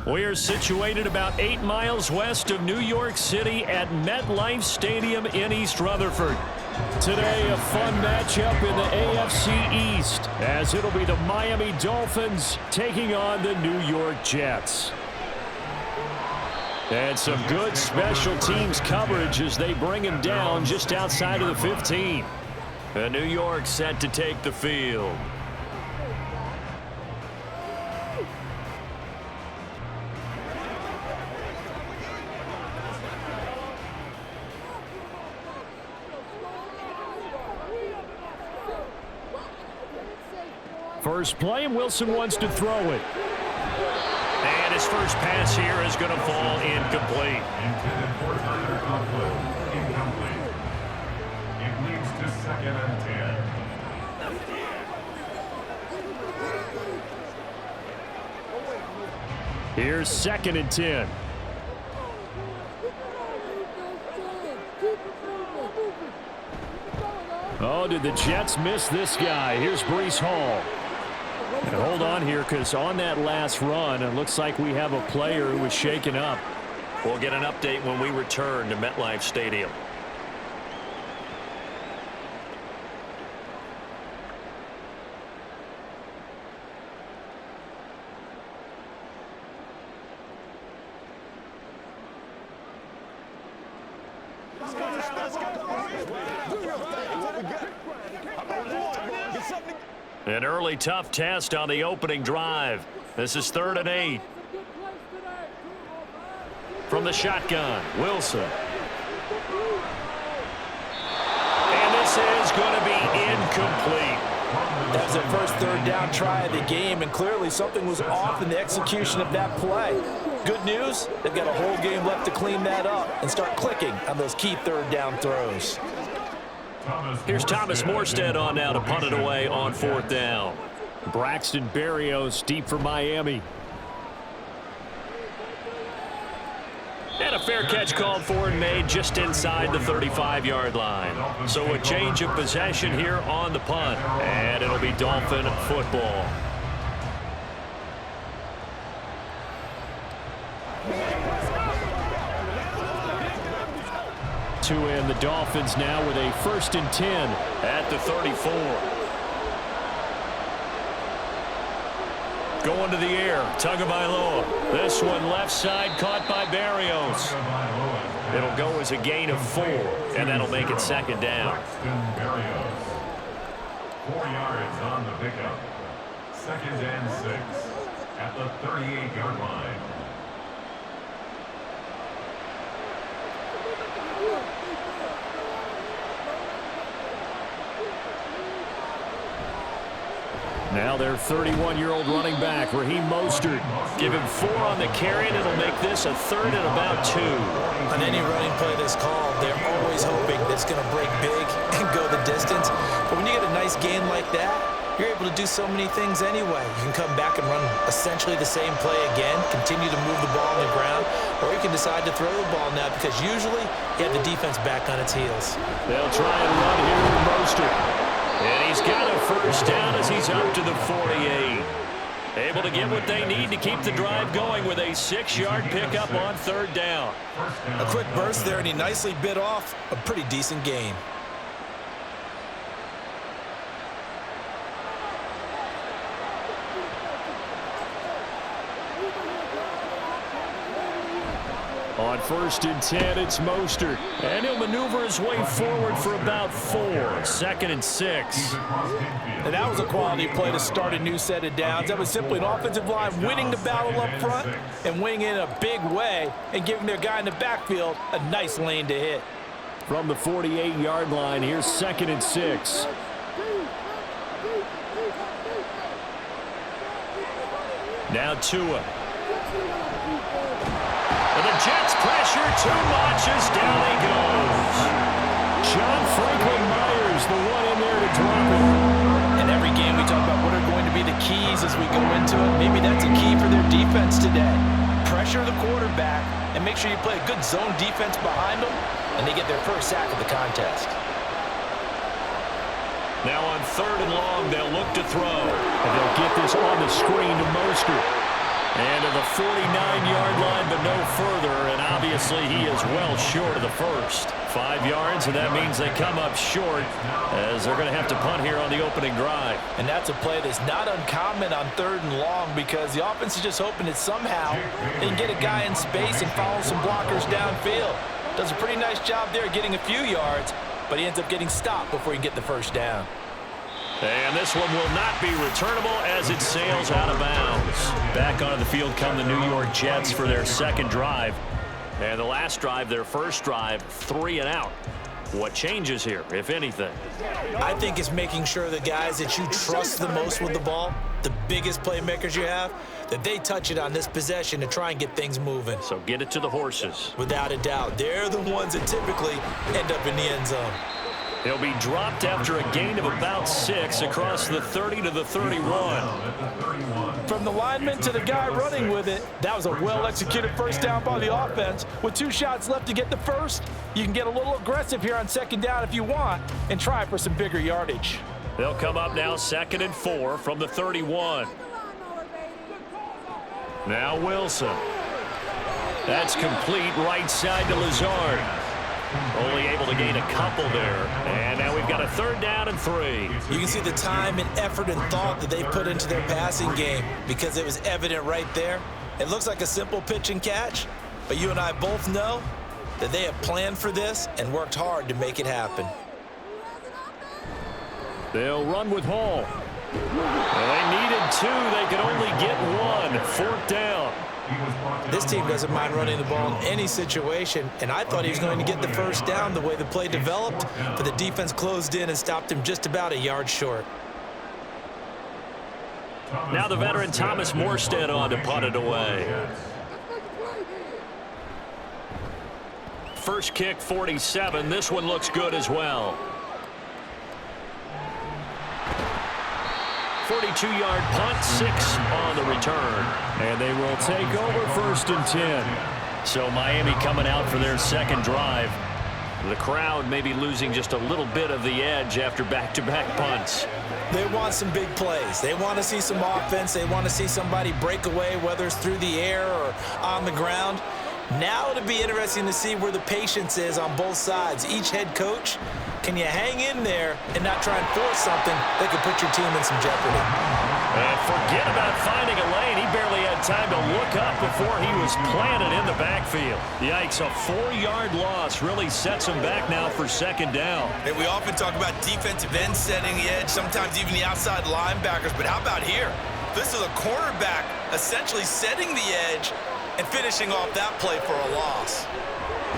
We are situated about 8 miles west of New York City at MetLife Stadium in East Rutherford. Today, a fun matchup in the AFC East, as it'll be the Miami Dolphins taking on the New York Jets. And some good special teams coverage as they bring him down just outside of the 15. The New York set to take the field. First play, and Wilson wants to throw it. And his first pass here is going to fall incomplete. Intended for Tyler Conklin. Incomplete. It leads to 2nd and 10. Here's 2nd and 10. Oh, did the Jets miss this guy? Here's Breece Hall. And hold on here, because on that last run, it looks like we have a player who was shaken up. We'll get an update when we return to MetLife Stadium. An early tough test on the opening drive. This is 3rd and 8. From the shotgun, Wilson. And this is going to be incomplete. That was their first 3rd down try of the game, and clearly something was off in the execution of that play. Good news, they've got a whole game left to clean that up and start clicking on those key 3rd down throws. Here's Thomas Morstead on now to punt it away on 4th down. Braxton Berrios deep for Miami. And a fair catch called for and made just inside the 35-yard line. So a change of possession here on the punt. And it'll be Dolphin football. To end the Dolphins now with a 1st and 10 at the 34. Going to the air, Tagovailoa. This one left side caught by Berrios. It'll go as a gain of 4, and that'll make it 2nd down. 4 yards on the pickup. 2nd and 6 at the 38-yard line. Now their 31-year-old running back, Raheem Mostert. Give him 4 on the carry, and it'll make this a 3rd and about 2. On any running play that's called, they're always hoping that it's going to break big and go the distance. But when you get a nice gain like that, you're able to do so many things anyway. You can come back and run essentially the same play again, continue to move the ball on the ground, or you can decide to throw the ball now because usually you have the defense back on its heels. They'll try and run here with Mostert. And he's got a first down as he's up to the 48. Able to get what they need to keep the drive going with a 6-yard pickup on 3rd down. A quick burst there, and he nicely bit off a pretty decent gain. On 1st and 10, it's Mostert. And he'll maneuver his way forward for about 4. 2nd and 6. And that was a quality play to start a new set of downs. That was simply an offensive line winning the battle up front and winning in a big way and giving their guy in the backfield a nice lane to hit. From the 48-yard line, here's 2nd and 6. Now Tua. And the Jets pressure too much as down he goes. John Franklin Myers, the one in there to drop it. In every game we talk about what are going to be the keys as we go into it. Maybe that's a key for their defense today. Pressure the quarterback and make sure you play a good zone defense behind them, and they get their first sack of the contest. Now on 3rd and long, they'll look to throw. And they'll get this on the screen to Mostert. And to the 49-yard line, but no further. And obviously, he is well short of the first. 5 yards, and that means they come up short as they're going to have to punt here on the opening drive. And that's a play that's not uncommon on 3rd and long because the offense is just hoping that somehow they can get a guy in space and follow some blockers downfield. Does a pretty nice job there getting a few yards, but he ends up getting stopped before he can get the first down. And this one will not be returnable as it sails out of bounds. Back onto the field come the New York Jets for their second drive. And the last drive, their first drive, 3 and out. What changes here, if anything? I think it's making sure the guys that you trust the most with the ball, the biggest playmakers you have, that they touch it on this possession to try and get things moving. So get it to the horses. Without a doubt. They're the ones that typically end up in the end zone. He'll be dropped after a gain of about 6 across the 30 to the 31. From the lineman to the guy running with it, that was a well-executed first down by the offense. With 2 shots left to get the first, you can get a little aggressive here on second down if you want and try for some bigger yardage. They'll come up now 2nd and 4 from the 31. Now Wilson. That's complete right side to Lazard. Only able to gain a couple there. And now we've got a 3rd down and 3. You can see the time and effort and thought that they put into their passing game because it was evident right there. It looks like a simple pitch and catch, but you and I both know that they have planned for this and worked hard to make it happen. They'll run with Hall. Well, they needed 2. They could only get 1. 4th down. This team doesn't mind running the ball in any situation, and I thought he was going to get the first down the way the play developed, but the defense closed in and stopped him just about a yard short. Now the veteran Thomas Morstead on to punt it away. First kick, 47. This one looks good as well. 42-yard punt, 6 on the return. And they will take over 1st and 10. So Miami coming out for their second drive. The crowd may be losing just a little bit of the edge after back-to-back punts. They want some big plays. They want to see some offense. They want to see somebody break away, whether it's through the air or on the ground. Now it'll be interesting to see where the patience is on both sides. Each head coach, can you hang in there and not try and force something that could put your team in some jeopardy? And forget about finding a lane. He barely had time to look up before he was planted in the backfield. Yikes, a 4-yard loss really sets him back now for 2nd down. And we often talk about defensive ends setting the edge, sometimes even the outside linebackers. But how about here? This is a cornerback essentially setting the edge and finishing off that play for a loss.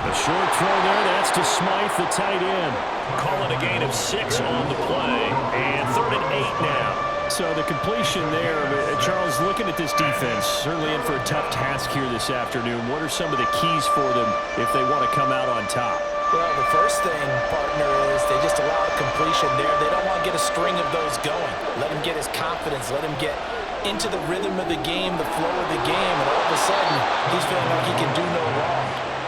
A short throw there, that's to Smythe, the tight end. Call it a gain of 6 on the play, and 3rd and 8 now. So the completion there, Charles, looking at this defense, certainly in for a tough task here this afternoon. What are some of the keys for them if they want to come out on top? Well, the first thing, partner, is they just allow a completion there. They don't want to get a string of those going. Let him get his confidence. Let him get into the rhythm of the game, the flow of the game, and all of a sudden, he's feeling like he can do no wrong.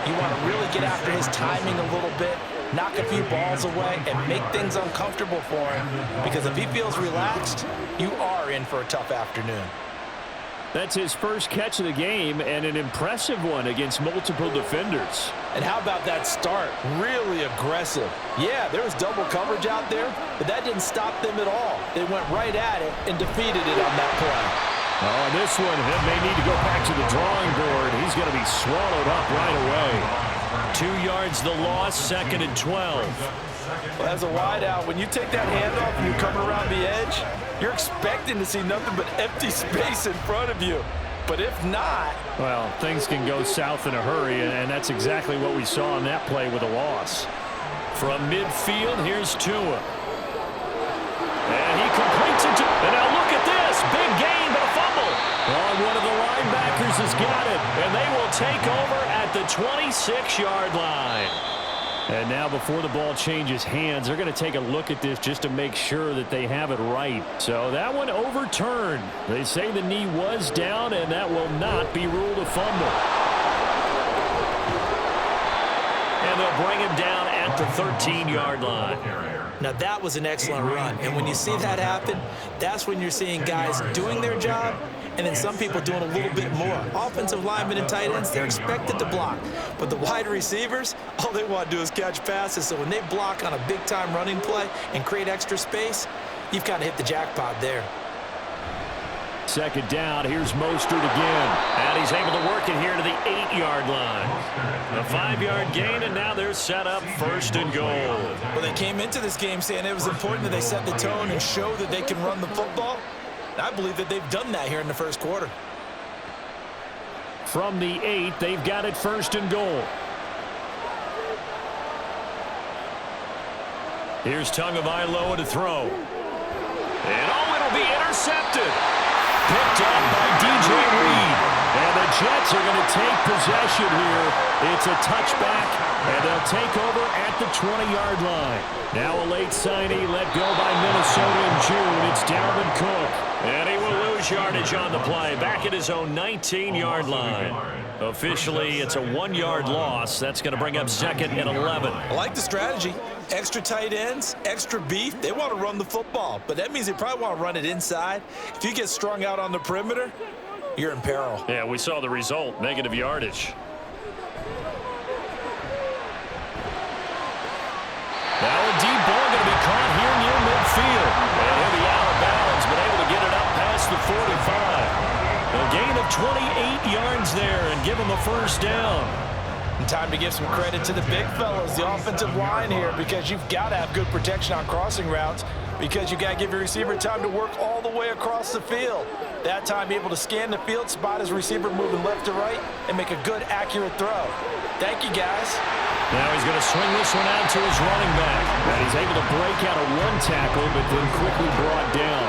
You want to really get after his timing a little bit, knock a few balls away, and make things uncomfortable for him. Because if he feels relaxed, you are in for a tough afternoon. That's his first catch of the game, and an impressive one against multiple defenders. And how about that start? Really aggressive. Yeah, there was double coverage out there, but that didn't stop them at all. They went right at it and defeated it on that play. Oh, this one may need to go back to the drawing board. He's going to be swallowed up right away. 2 yards the loss, 2nd and 12. Well, as a wideout, when you take that handoff and you come around the edge, you're expecting to see nothing but empty space in front of you. But if not... Well, things can go south in a hurry, and that's exactly what we saw on that play with a loss. From midfield, here's Tua. And he completes it. And now look at this. Big gain, but a fumble. Oh, one of the linebackers has got it. And they will take over at the 26-yard line. And now before the ball changes hands, they're going to take a look at this just to make sure that they have it right. So that one overturned. They say the knee was down, and that will not be ruled a fumble. And they'll bring him down at the 13-yard line. Now, that was an excellent run. And when you see that happen, that's when you're seeing guys doing their job and then some people doing a little bit more. Offensive linemen and tight ends, they're expected to block. But the wide receivers, all they want to do is catch passes. So when they block on a big-time running play and create extra space, you've kind of hit the jackpot there. Second down, here's Mostert again. And he's able to work it here to the 8-yard line. A 5-yard gain, and now they're set up first and goal. Well, they came into this game saying it was important that they set the tone and show that they can run the football. I believe that they've done that here in the first quarter. From the 8, they've got it first and goal. Here's Tagovailoa to throw. And it'll be intercepted. Picked up by DJ Reed. And the Jets are going to take possession here. It's a touchback, and they'll take over at the 20-yard line. Now a late signee let go by Minnesota in June. It's Dalvin Cook. And he will lose yardage on the play. Back at his own 19-yard line. Officially, it's a 1-yard loss. That's going to bring up second and 11. I like the strategy. Extra tight ends, extra beef. They want to run the football, but that means they probably want to run it inside. If you get strung out on the perimeter, you're in peril. Yeah, we saw the result, negative yardage. Now a deep ball going to be caught here near midfield. And he'll be out of bounds, but able to get it up past the 45. A gain of 28 yards there and give him a first down. And time to give some credit to the big fellas, the offensive line here, because you've got to have good protection on crossing routes, because you got to give your receiver time to work all the way across the field. That time able to scan the field, spot his receiver moving left to right, and make a good, accurate throw. Thank you, guys. Now he's going to swing this one out to his running back. And he's able to break out of one tackle, but then quickly brought down.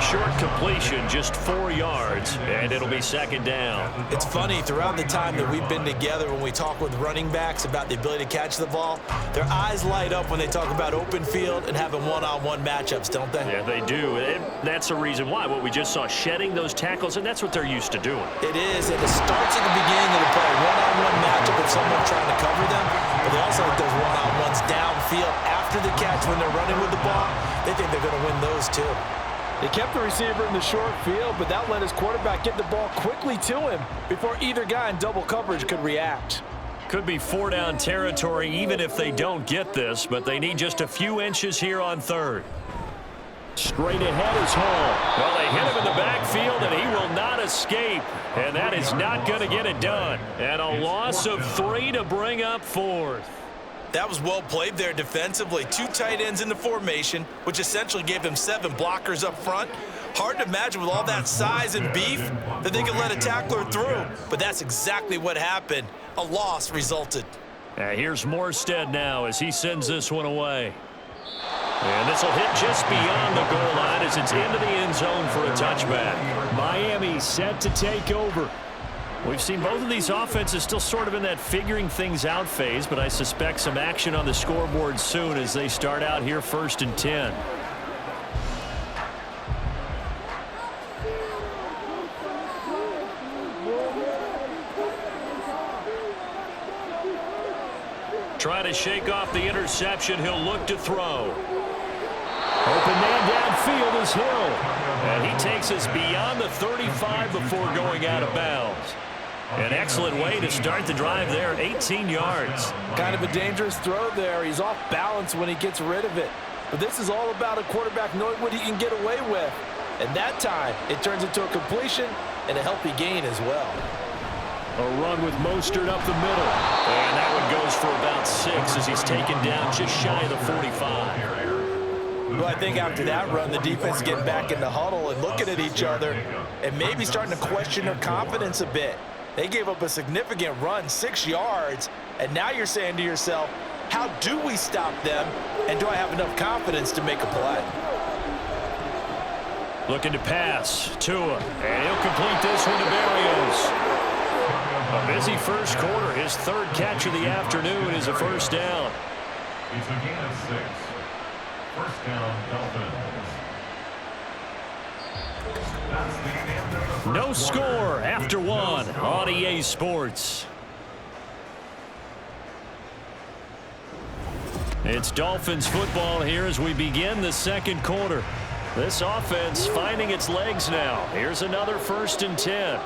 Short completion, just 4 yards, and it'll be second down. It's funny, throughout the time that we've been together, when we talk with running backs about the ability to catch the ball, their eyes light up when they talk about open field and having one-on-one matchups, don't they? Yeah, they do. And that's the reason why. What we just saw, shedding those tackles, and that's what they're used to doing. It is, and it starts at the beginning of the play. One-on-one matchup with someone trying to cover them, but they also like those one-on-ones downfield after the catch when they're running with the ball. They think they're going to win those too. They kept the receiver in the short field, but that let his quarterback get the ball quickly to him before either guy in double coverage could react. Could be 4-down territory even if they don't get this, but they need just a few inches here on third. Straight ahead is Hall. Well, they hit him in the backfield, and he will not escape. And that is not going to get it done. And a loss of 3 to bring up fourth. That was well played there defensively. 2 tight ends in the formation, which essentially gave them 7 blockers up front. Hard to imagine with all that size and beef that they could let a tackler through. But that's exactly what happened. A loss resulted. Here's Morstead now as he sends this one away. And this will hit just beyond the goal line as it's into the end zone for a touchback. Miami set to take over. We've seen both of these offenses still sort of in that figuring things out phase, but I suspect some action on the scoreboard soon as they start out here first and 10. Trying to shake off the interception. He'll look to throw. Open man downfield is Hill. And he takes us beyond the 35 before going out of bounds. An excellent way to start the drive there, 18 yards. Kind of a dangerous throw there. He's off balance when he gets rid of it. But this is all about a quarterback knowing what he can get away with. And that time, it turns into a completion and a healthy gain as well. A run with Mostert up the middle. And that one goes for about 6 as he's taken down just shy of the 45. Well, I think after that run, the defense getting back in the huddle and looking at each other and maybe starting to question their confidence a bit. They gave up a significant run, 6 yards, and now you're saying to yourself, how do we stop them, and do I have enough confidence to make a play? Looking to pass, Tua, and he'll complete this one to Berrios. A busy first quarter. His 3rd catch of the afternoon is a first down. It's a gain of 6. First down, Dolphins. That's the end of the first No score quarter. after one on EA Sports. It's Dolphins football here as we begin the second quarter. This offense finding its legs now. Here's another 1st and 10.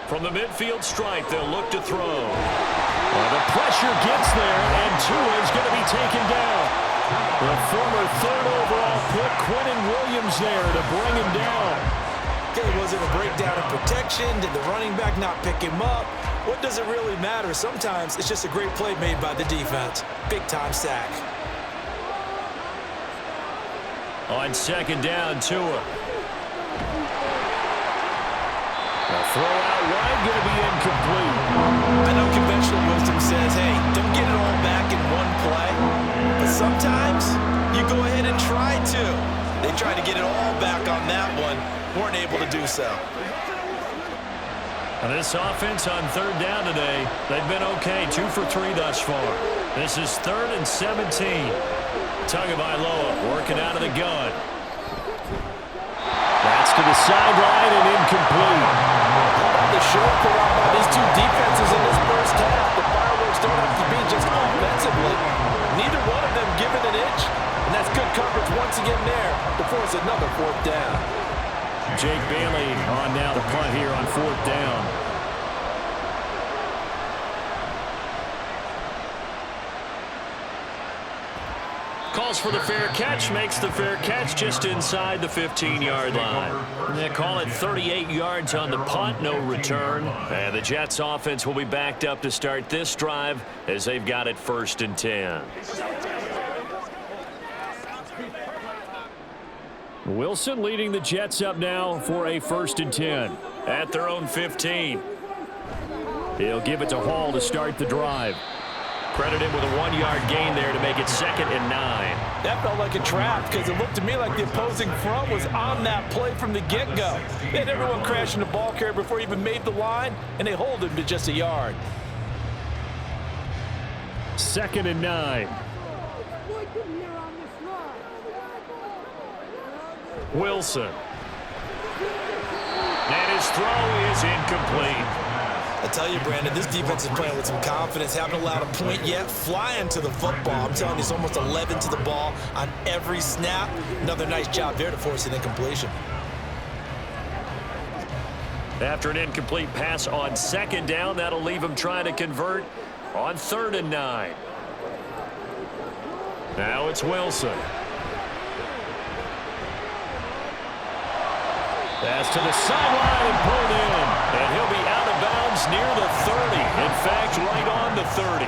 From the midfield stripe, they'll look to throw. Well, the pressure gets there, and Tua is going to be taken down. The former 3rd overall pick, Quinnen Williams, there to bring him down. Okay, was it a breakdown in protection? Did the running back not pick him up? What does it really matter? Sometimes it's just a great play made by the defense. Big-time sack. On 2nd down, Tua. The throw out wide going to be incomplete. I know conventional wisdom says, hey, don't get it all back in one play. But sometimes you go ahead and try to. They tried to get it all back on that one. Weren't able to do so. And this offense on 3rd down today, they've been okay, 2 for 3 thus far. This is 3rd and 17. Tagovailoa working out of the gun. That's to the sideline and incomplete. The short around by these two defenses in this first half. The fireworks don't have to be just offensively. Neither one of them given an inch. And that's good coverage once again there to force another 4th down. Jake Bailey on now to punt here on 4th down. Calls for the fair catch, makes the fair catch just inside the 15-yard line. They call it 38 yards on the punt, no return. And the Jets offense will be backed up to start this drive as they've got it 1st and 10. Wilson leading the Jets up now for a 1st and 10 at their own 15. He'll give it to Hall to start the drive. Credit him with a 1-yard gain there to make it 2nd and 9. That felt like a trap because it looked to me like the opposing front was on that play from the get-go. They had everyone crashing the ball carrier before he even made the line, and they hold him to just a yard. 2nd and 9. Wilson. And his throw is incomplete. I tell you, Brandon, this defense is playing with some confidence. Haven't allowed a point yet. Flying to the football. I'm telling you, it's almost 11 to the ball on every snap. Another nice job there to force an incompletion. After an incomplete pass on 2nd down, that'll leave him trying to convert on 3rd and 9. Now it's Wilson. Pass to the sideline and pulled in. And he'll be out of bounds near the 30. In fact, right on the 30.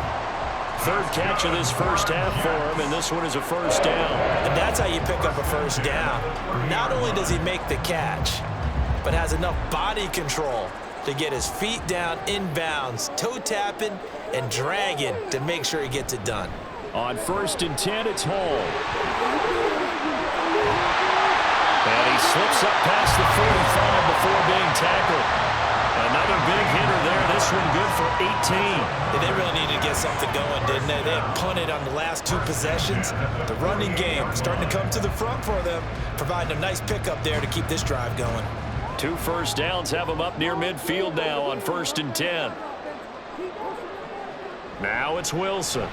3rd catch of this first half for him, and this one is a 1st down. And that's how you pick up a 1st down. Not only does he make the catch, but has enough body control to get his feet down inbounds, toe tapping and dragging to make sure he gets it done. On 1st and 10, it's Hall. And he slips up past the 45 before being tackled. Another big hitter there. This one good for 18. Yeah, they really needed to get something going, didn't they? They had punted on the last 2 possessions. The running game starting to come to the front for them, providing a nice pickup there to keep this drive going. 2 first downs have them up near midfield now on 1st and 10. Now it's Wilson.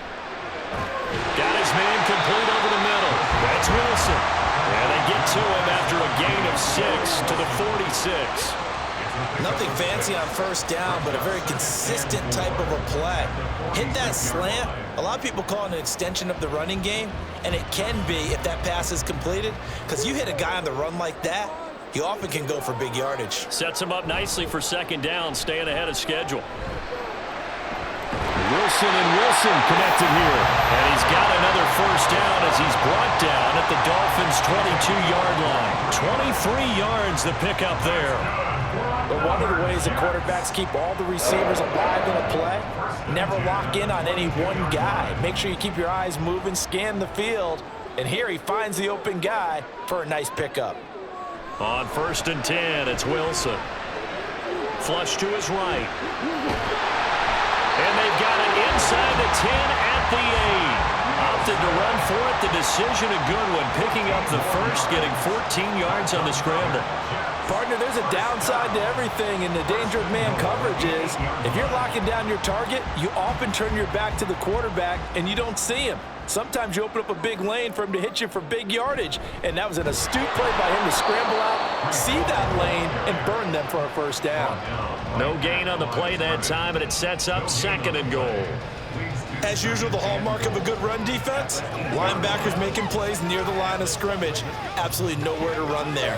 Got his man complete over the middle. That's Wilson. And they get to him after a gain of 6 to the 46. Nothing fancy on 1st down, but a very consistent type of a play. Hit that slant. A lot of people call it an extension of the running game, and it can be if that pass is completed, because you hit a guy on the run like that, he often can go for big yardage. Sets him up nicely for 2nd down, staying ahead of schedule. Wilson and Wilson connected here. And he's got another 1st down as he's brought down at the Dolphins' 22-yard line. 23 yards the pickup there. But one of the ways the quarterbacks keep all the receivers alive in a play, never lock in on any one guy. Make sure you keep your eyes moving, scan the field. And here he finds the open guy for a nice pickup. On 1st and 10, it's Wilson. Flush to his right. And they've got it inside the 10 at the 8. Opted to run for it. The decision a good one. Picking up the first, getting 14 yards on the scramble. Partner, there's a downside to everything, and the danger of man coverage is if you're locking down your target, you often turn your back to the quarterback and you don't see him. Sometimes you open up a big lane for him to hit you for big yardage, and that was an astute play by him to scramble out, see that lane, and burn them for a first down. No gain on the play that time, and it sets up 2nd and goal. As usual, the hallmark of a good run defense, linebackers making plays near the line of scrimmage. Absolutely nowhere to run there.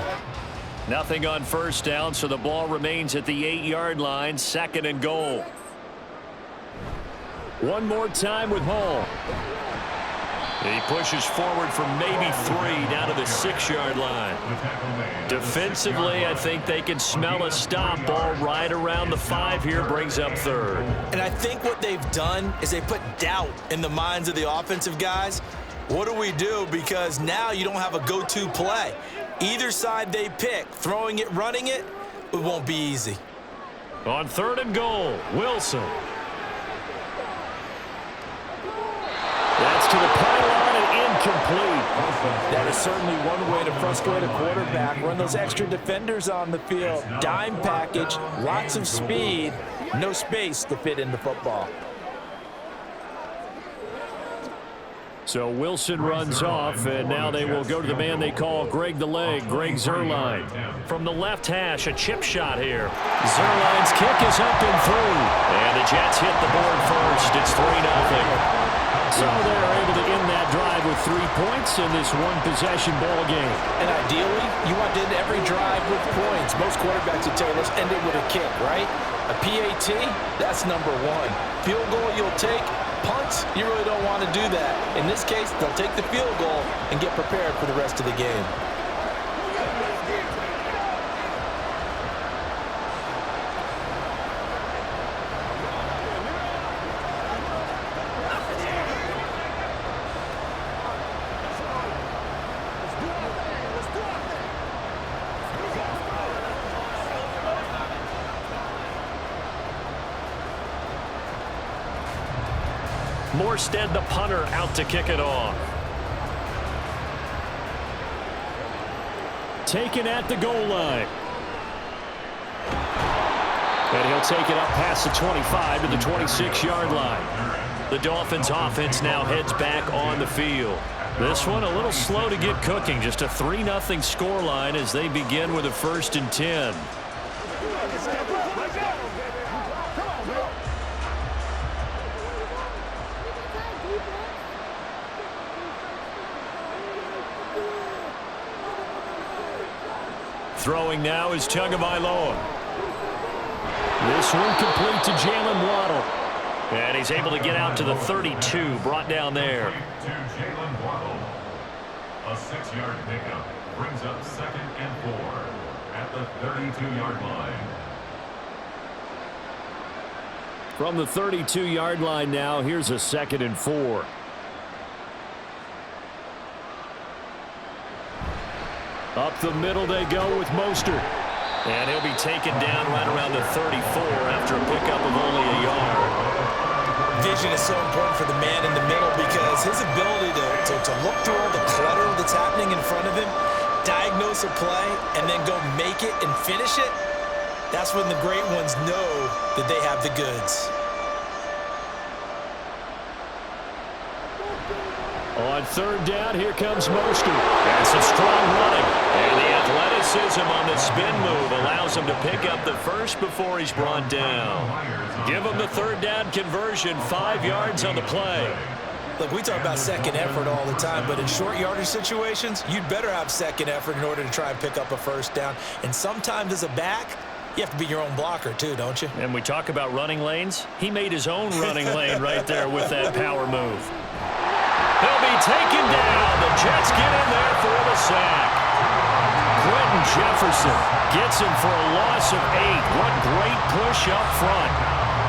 Nothing on first down, so the ball remains at the 8-yard line, 2nd and goal. One more time with Hall. He pushes forward for maybe 3 down to the 6-yard line. Defensively, I think they can smell a stop. Ball right around the 5 here, brings up 3rd. And I think what they've done is they put doubt in the minds of the offensive guys. What do we do? Because now you don't have a go-to play. Either side they pick, throwing it, running it, it won't be easy. On 3rd and goal, Wilson. That's to the pylon and incomplete. That is certainly one way to frustrate a quarterback. Run those extra defenders on the field. Dime package, lots of speed, no space to fit into football. So Wilson runs off, and now they will go to the man they call Greg the Leg, Greg Zuerlein. From the left hash, a chip shot here. Zuerlein's kick is up and through. And the Jets hit the board first. It's 3-0. So they're able to end that drive with 3 points in this one-possession ball game. And ideally, you want to end every drive with points. Most quarterbacks would tell you, let's end it with a kick, right? A PAT, that's number 1. Field goal you'll take. Punts, you really don't want to do that. In this case, they'll take the field goal and get prepared for the rest of the game. Morstead, the punter, out to kick it off. Taken at the goal line. And he'll take it up past the 25 to the 26-yard line. The Dolphins offense now heads back on the field. This one a little slow to get cooking. Just a 3-0 scoreline as they begin with a 1st and 10. Throwing now is Tagovailoa. This one complete to Jalen Waddle. And he's able to get out to the 32, brought down there. To Jalen Waddle. A 6-yard pickup brings up 2nd and 4 at the 32-yard line. From the 32-yard line now, here's a 2nd and 4. Up the middle they go with Mostert. And he'll be taken down right around the 34 after a pickup of only a yard. Vision is so important for the man in the middle because his ability to look through all the clutter that's happening in front of him, diagnose a play, and then go make it and finish it, that's when the great ones know that they have the goods. On 3rd down, here comes Mostert. That's a strong running. And the athleticism on the spin move allows him to pick up the first before he's brought down. Give him the 3rd down conversion, 5 yards on the play. Look, we talk about second effort all the time, but in short yardage situations, you'd better have second effort in order to try and pick up a 1st down. And sometimes as a back, you have to be your own blocker too, don't you? And we talk about running lanes. He made his own running lane right there with that power move. He'll be taken down. The Jets get in there for the sack. Quentin Jefferson gets him for a loss of 8. What great push up front.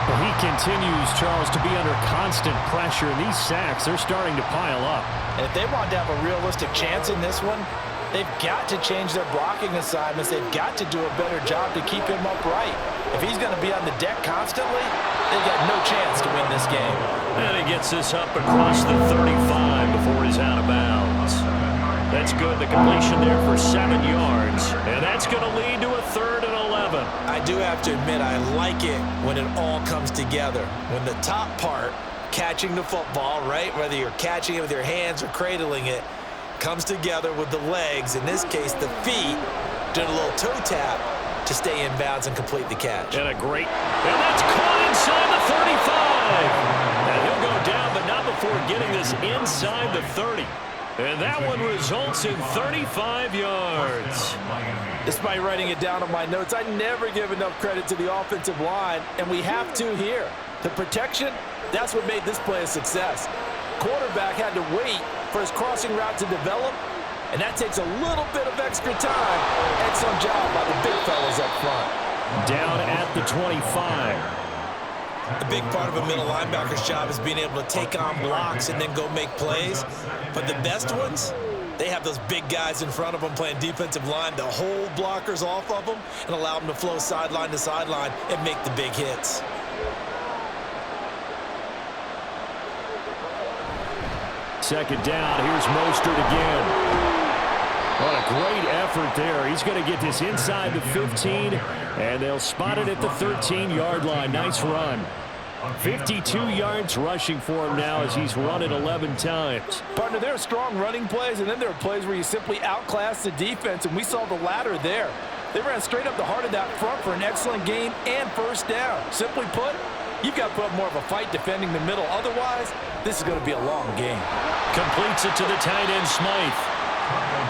Well, he continues, Charles, to be under constant pressure. And these sacks, they're starting to pile up. And if they want to have a realistic chance in this one, They've got to change their blocking assignments. They've got to do a better job to keep him upright. If he's going to be on the deck constantly, they've got no chance to win this game. And he gets this up across the 35 before he's out of bounds. That's good. The completion there for 7 yards. And that's going to lead to a 3rd and 11. I do have to admit, I like it when it all comes together. When the top part, catching the football, right, whether you're catching it with your hands or cradling it, comes together with the legs, in this case the feet, doing a little toe tap to stay in bounds and complete the catch. And that's caught inside the 35. And he'll go down, but not before getting this inside the 30. And that one results in 35 yards. Despite writing it down on my notes, I never give enough credit to the offensive line, and we have to here. The protection, that's what made this play a success. Quarterback had to wait for his crossing route to develop, and that takes a little bit of extra time. Excellent job by the big fellas up front. Down at the 25. A big part of a middle linebacker's job is being able to take on blocks and then go make plays. But the best ones, they have those big guys in front of them playing defensive line to hold blockers off of them and allow them to flow sideline to sideline and make the big hits. Second down, here's Mostert again. What a great effort there. He's going to get this inside the 15, and they'll spot it at the 13-yard line. Nice run. 52 yards rushing for him now as he's run it 11 times. Partner, there are strong running plays, and then there are plays where you simply outclass the defense, and we saw the latter there. They ran straight up the heart of that front for an excellent gain and first down. Simply put, you've got to put up more of a fight defending the middle. Otherwise, this is going to be a long game. Completes it to the tight end, Smythe.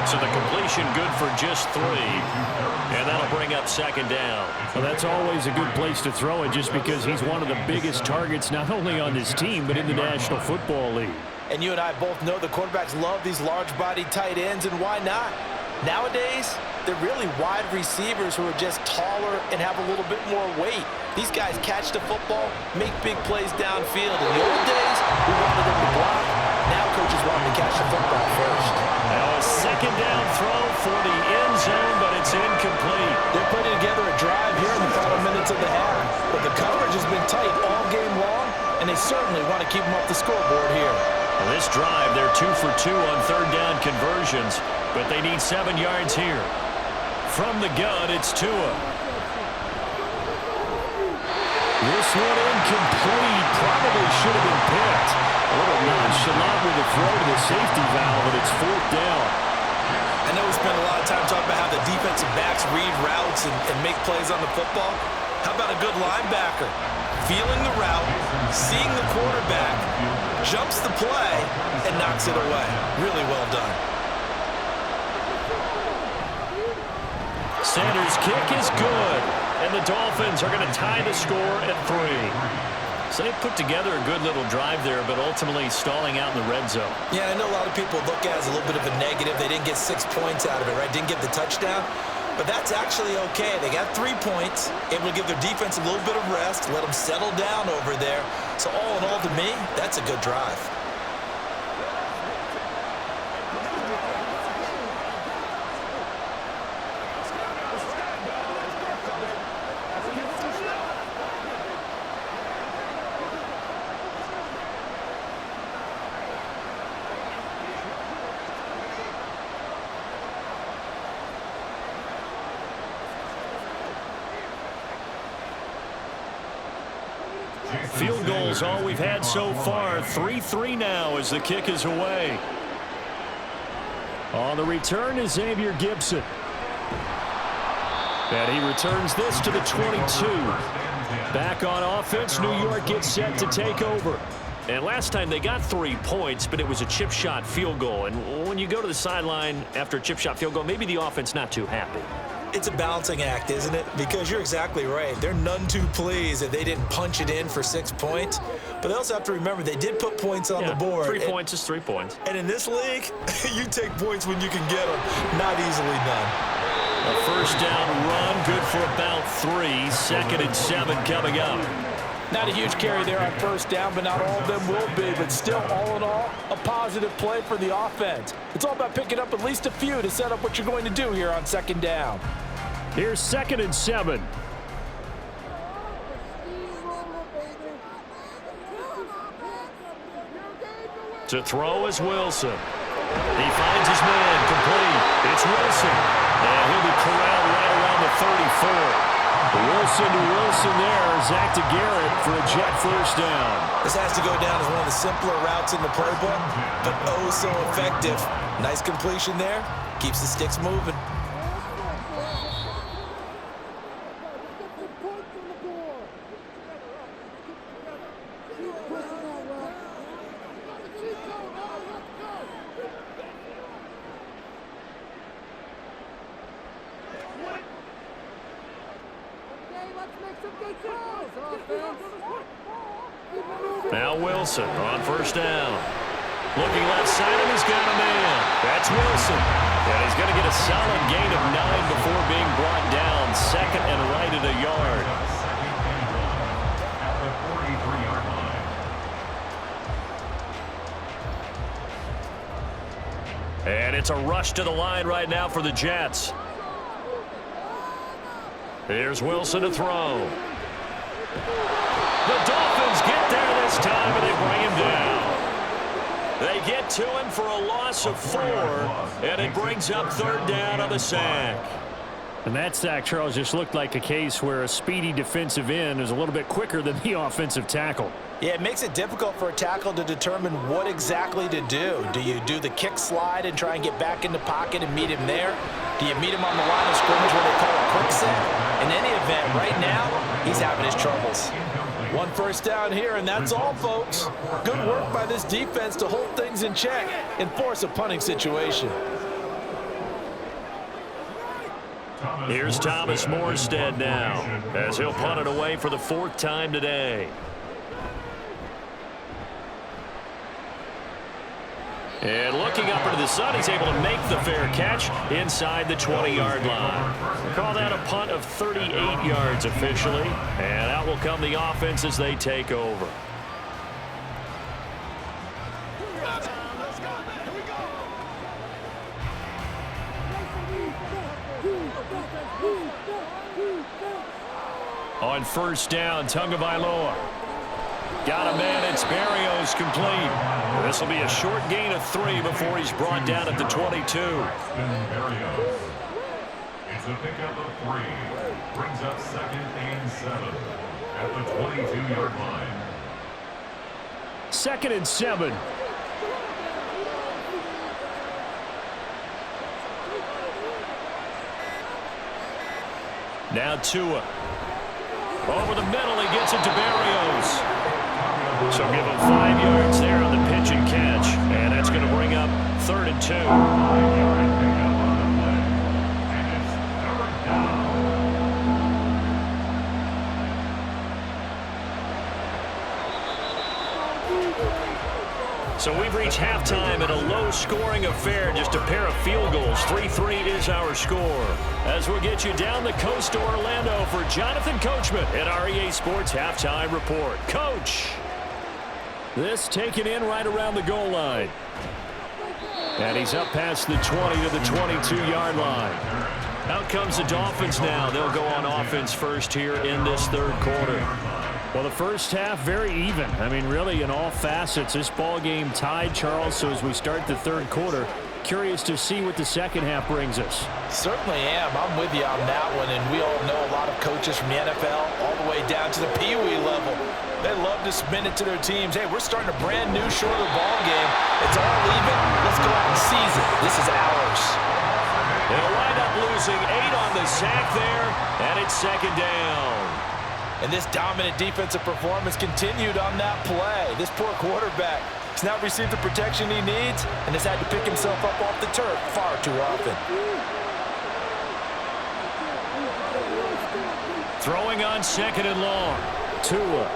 So the completion good for just 3. And that'll bring up second down. Well, that's always a good place to throw it just because he's one of the biggest targets not only on this team but in the National Football League. And you and I both know the quarterbacks love these large-bodied tight ends, and why not? Nowadays, they're really wide receivers who are just taller and have a little bit more weight. These guys catch the football, make big plays downfield. In the old days, we wanted them to block. Now coaches want them to catch the football first. Now a second down throw for the end zone, but it's incomplete. They're putting together a drive here in the final minutes of the half. But the coverage has been tight all game long, and they certainly want to keep them off the scoreboard here. Well, this drive, they're 2 for 2 on third down conversions, but they need 7 yards here. From the gun, it's Tua. This one incomplete. Probably should have been picked. A little nonchalant with the throw to the safety valve, and it's 4th down. I know we spent a lot of time talking about how the defensive backs read routes and make plays on the football. How about a good linebacker? Feeling the route, seeing the quarterback, jumps the play, and knocks it away. Really well done. Sanders' kick is good, and the Dolphins are going to tie the score at 3. So they put together a good little drive there, but ultimately stalling out in the red zone. Yeah, I know a lot of people look at it as a little bit of a negative. They didn't get 6 points out of it, right? Didn't get the touchdown. But that's actually okay. They got 3 points, able to give their defense a little bit of rest, let them settle down over there. So all in all, to me, that's a good drive. Field goals all we've had so far. 3-3 now as the kick is away. On the return is Xavier Gibson. And he returns this to the 22. Back on offense, New York gets set to take over. And last time they got 3 points, but it was a chip shot field goal. And when you go to the sideline after a chip shot field goal, maybe the offense not too happy. It's a balancing act, isn't it? Because you're exactly right. They're none too pleased that they didn't punch it in for 6 points. But they also have to remember they did put points on the board. 3 points is 3 points. And in this league, you take points when you can get them. Not easily done. A first down run, good for about 3. 2nd and 7 coming up. Not a huge carry there on first down, but not all of them will be. But still, all in all, a positive play for the offense. It's all about picking up at least a few to set up what you're going to do here on second down. Here's 2nd and 7. To throw is Wilson. He finds his man, complete. It's Wilson. And he'll be corralled right around the 34. Wilson to Wilson there. Zach to Garrett for a jet first down. This has to go down as one of the simpler routes in the playbook, but oh so effective. Nice completion there. Keeps the sticks moving. Now Wilson on first down. Looking left side, and he's got a man. That's Wilson. And he's going to get a solid gain of 9 before being brought down. 2nd and right at a yard. At the 43-yard line. And it's a rush to the line right now for the Jets. Here's Wilson to throw. The Dolphins get there this time, and they bring him down. They get to him for a loss of 4, and it brings up 3rd down on the sack. And that sack, Charles, just looked like a case where a speedy defensive end is a little bit quicker than the offensive tackle. Yeah, it makes it difficult for a tackle to determine what exactly to do. Do you do the kick slide and try and get back in the pocket and meet him there? Do you meet him on the line of scrimmage where they call a quick set? In any event, right now, he's having his troubles. 1 first down here, and that's all, folks. Good work by this defense to hold things in check and force a punting situation. Here's Thomas Morstead now, as he'll punt it away for the 4th time today. And looking up into the sun, he's able to make the fair catch inside the 20-yard line. Call that a punt of 38 yards officially. And out will come the offense as they take over. On first down, Tagovailoa. Got a man, it's Barrios complete. This will be a short gain of 3 before he's brought down at the 22. It's a pickup of 3. Brings up 2nd and 7 at the 22-yard line. 2nd and 7. Now Tua. Over the middle, he gets it to Barrios. So give him 5 yards there on the pitch and catch. And that's going to bring up 3rd and 2. 5-yard pickup on the play. And it's 3rd down. So we've reached halftime in a low-scoring affair, just a pair of field goals. 3-3 is our score. As we'll get you down the coast to Orlando for Jonathan Coachman at our EA Sports Halftime Report. Coach! This taken in right around the goal line. And he's up past the 20 to the 22-yard line. Out comes the Dolphins now. They'll go on offense first here in this 3rd quarter. Well, the first half, very even. I mean, really, in all facets, this ball game tied, Charles. So as we start the 3rd quarter, curious to see what the second half brings us. Certainly am. I'm with you on that one, and we all know a lot of coaches from the NFL all the way down to the Pee Wee level. They love to spin it to their teams. Hey, we're starting a brand new, shorter ball game. It's all even. Let's go out and seize it. This is ours. They'll wind up losing 8 on the sack there, and it's 2nd down. And this dominant defensive performance continued on that play. This poor quarterback has not received the protection he needs and has had to pick himself up off the turf far too often. Throwing on 2nd and long. Tua.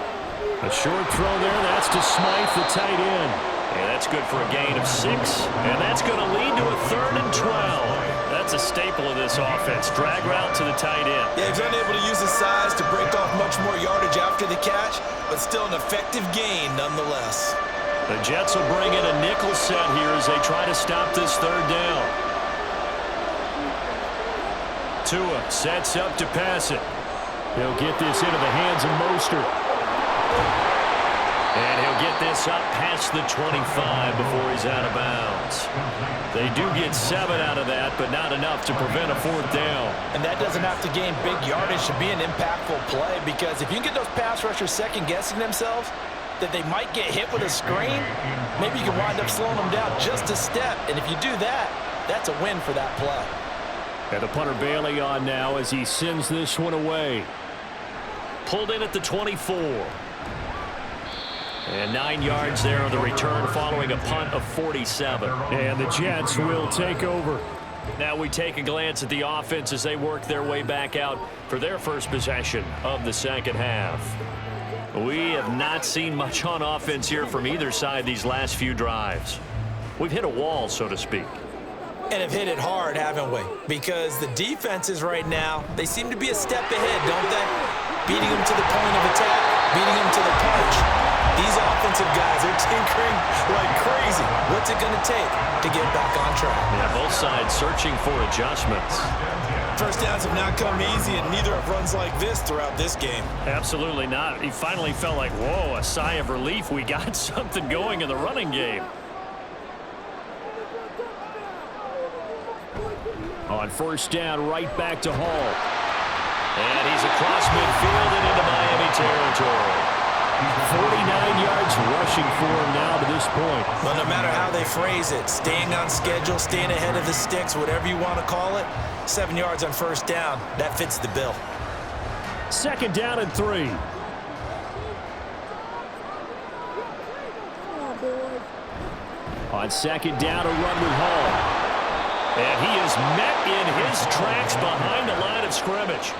A short throw there. That's to Smythe, the tight end. And that's good for a gain of 6. And that's going to lead to a 3rd and 12. that's a staple of this offense. Drag route to the tight end. Yeah, he's unable to use his size to break off much more yardage after the catch, but still an effective gain nonetheless. The Jets will bring in a nickel set here as they try to stop this third down. Tua sets up to pass it. He'll get this into the hands of Mostert. And he'll get this up past the 25 before he's out of bounds. They do get 7 out of that, but not enough to prevent a fourth down. And that doesn't have to gain big yardage to be an impactful play, because if you can get those pass rushers second-guessing themselves, that they might get hit with a screen, maybe you can wind up slowing them down just a step. And if you do that, that's a win for that play. And the punter Bailey on now as he sends this one away. Pulled in at the 24. And 9 yards there on the return following a punt of 47. And the Jets will take over. Now we take a glance at the offense as they work their way back out for their first possession of the second half. We have not seen much on offense here from either side these last few drives. We've hit a wall, so to speak. And have hit it hard, haven't we? Because the defenses right now, they seem to be a step ahead, don't they? Beating them to the point of attack, beating them to the punch. These offensive guys are tinkering like crazy. What's it going to take to get back on track? Yeah, both sides searching for adjustments. First downs have not come easy, and neither have runs like this throughout this game. Absolutely not. He finally felt like, whoa, a sigh of relief. We got something going in the running game. On first down, right back to Hall. And he's across midfield and into Miami territory. 49 yards rushing for him now to this point. Well, no matter how they phrase it, staying on schedule, staying ahead of the sticks, whatever you want to call it, 7 yards on first down, that fits the bill. Second down and 3. On second down, a run with Hall. And he is met in his tracks behind the line of scrimmage.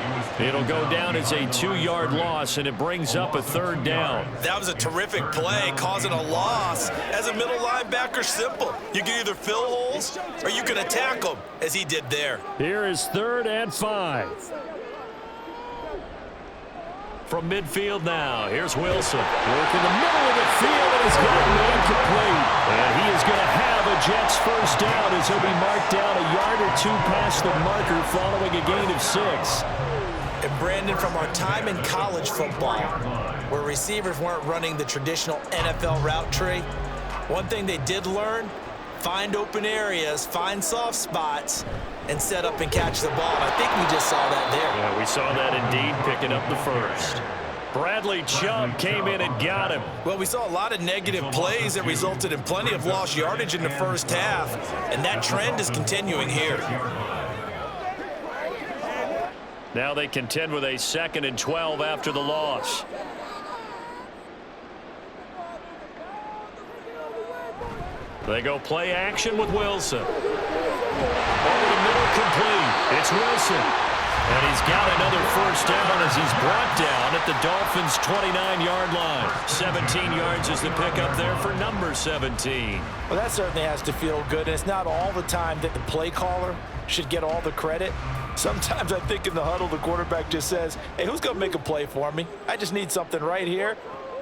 It'll go down as a 2-yard loss, and it brings up a third down. That was a terrific play, causing a loss. As a middle linebacker, simple. You can either fill holes or you can attack them, as he did there. Here is 3rd and 5. From midfield now, here's Wilson. Work in the middle of the field, and he's got a man complete. And he is going to have a Jets first down as he'll be marked down a yard or 2 past the marker following a gain of 6. And Brandon, from our time in college football, where receivers weren't running the traditional NFL route tree, one thing they did learn, find open areas, find soft spots, and set up and catch the ball. And I think we just saw that there. Yeah, we saw that indeed, picking up the first. Bradley Chubb came in and got him. Well, we saw a lot of negative plays that resulted in plenty of lost yardage in the first half, and that trend is continuing here. Now they contend with a 2nd and 12 after the loss. They go play action with Wilson. Over the middle, complete. It's Wilson. And he's got another first down as he's brought down at the Dolphins' 29-yard line. 17 yards is the pickup there for number 17. Well, that certainly has to feel good. And it's not all the time that the play caller should get all the credit. Sometimes I think in the huddle, the quarterback just says, hey, who's going to make a play for me? I just need something right here.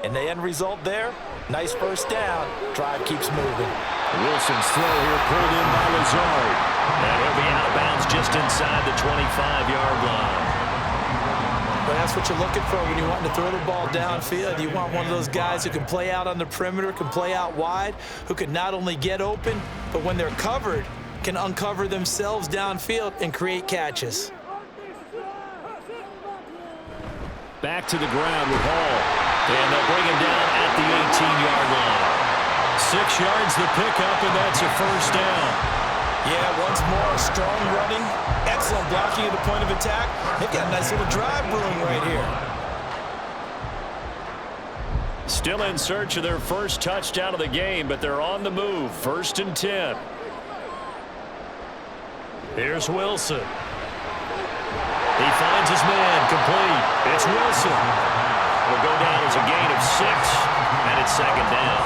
And the end result there, nice first down. Drive keeps moving. Wilson's throw here pulled in by Lazard. And he'll be out of bounds just inside the 25-yard line. But that's what you're looking for when you want to throw the ball downfield. You want one of those guys who can play out on the perimeter, can play out wide, who can not only get open, but when they're covered, can uncover themselves downfield and create catches. Back to the ground with Hall. And they'll bring him down at the 18-yard line. 6 yards the pickup, and that's a first down. Yeah, once more, strong running, excellent blocking at the point of attack. They've got a nice little drive brewing right here. Still in search of their first touchdown of the game, but they're on the move. 1st and 10. Here's Wilson. He finds his man, complete. It's Wilson. Will go down as a gain of 6, and it's 2nd down.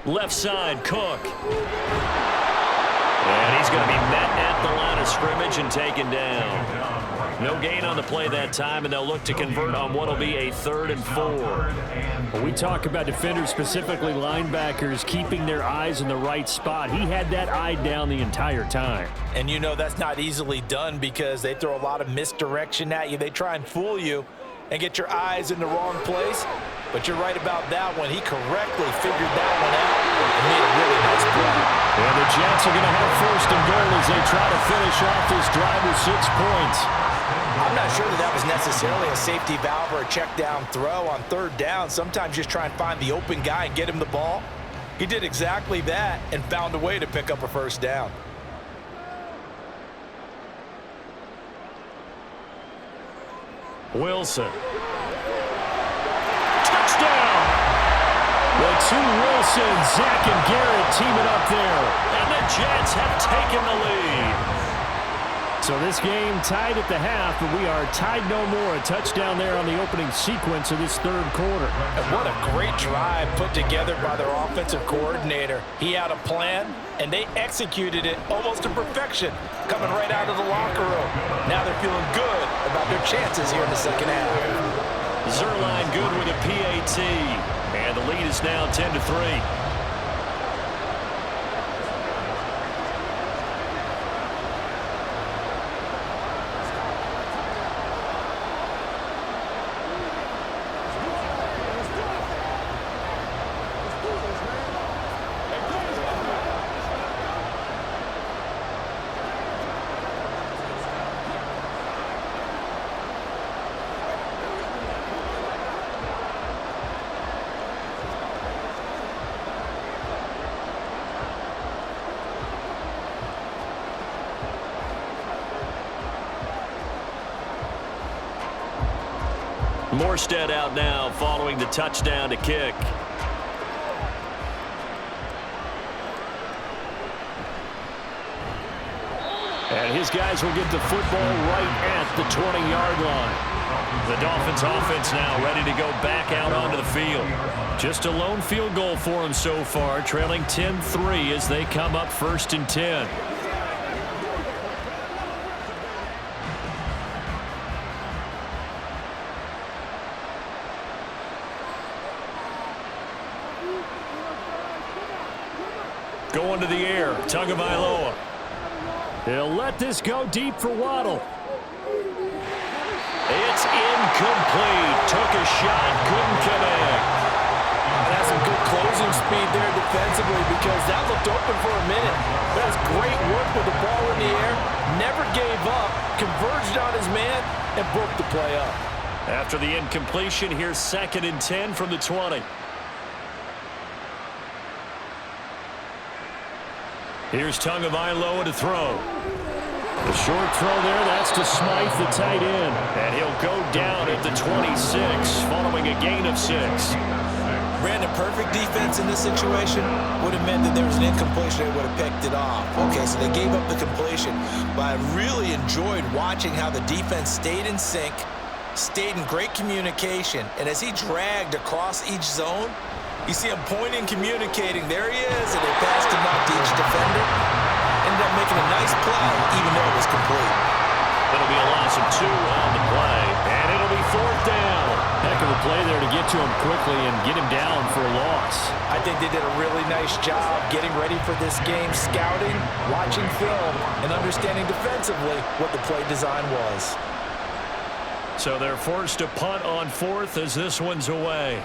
Left side, Cook. And he's going to be met at the line of scrimmage and taken down. No gain on the play that time, and they'll look to convert on what will be a 3rd and 4. When we talk about defenders, specifically linebackers, keeping their eyes in the right spot. He had that eye down the entire time. And you know that's not easily done because they throw a lot of misdirection at you. They try and fool you and get your eyes in the wrong place. But you're right about that one. He correctly figured that one out and made a really nice play. And the Jets are going to have 1st and goal as they try to finish off this drive with 6 points. I'm not sure that was necessarily a safety valve or a check down throw on 3rd down. Sometimes just try and find the open guy and get him the ball. He did exactly that and found a way to pick up a 1st down. Wilson. Touchdown! The two Wilsons, Zach and Garrett teaming up there. And the Jets have taken the lead. So this game tied at the half, but we are tied no more. A touchdown there on the opening sequence of this 3rd quarter. And what a great drive put together by their offensive coordinator. He had a plan, and they executed it almost to perfection, coming right out of the locker room. Now they're feeling good about their chances here in the 2nd half. Zerline good with a PAT. And the lead is now 10-3. Morstead out now following the touchdown to kick. And his guys will get the football right at the 20-yard line. The Dolphins offense now ready to go back out onto the field. Just a lone field goal for them so far, trailing 10-3 as they come up 1st and 10. Going to the air, Tagovailoa. He'll let this go deep for Waddle. It's incomplete. Took a shot, couldn't connect. That's some good closing speed there defensively because that looked open for a minute. That's great work with the ball in the air. Never gave up, converged on his man, and broke the play up. After the incompletion, here's 2nd and 10 from the 20. Here's Tagovailoa to throw. The short throw there, that's to Smythe, the tight end. And he'll go down at the 26, following a gain of 6. Brandon, perfect defense in this situation would have meant that there was an incompletion. They would have picked it off. Okay, so they gave up the completion. But I really enjoyed watching how the defense stayed in sync, stayed in great communication. And as he dragged across each zone, you see him pointing, communicating. There he is, and they passed him off to each defender. Ended up making a nice play, even though it was complete. It'll be a loss of 2 on the play, and it'll be 4th down. Heck of a play there to get to him quickly and get him down for a loss. I think they did a really nice job getting ready for this game, scouting, watching film, and understanding defensively what the play design was. So they're forced to punt on 4th as this one's away.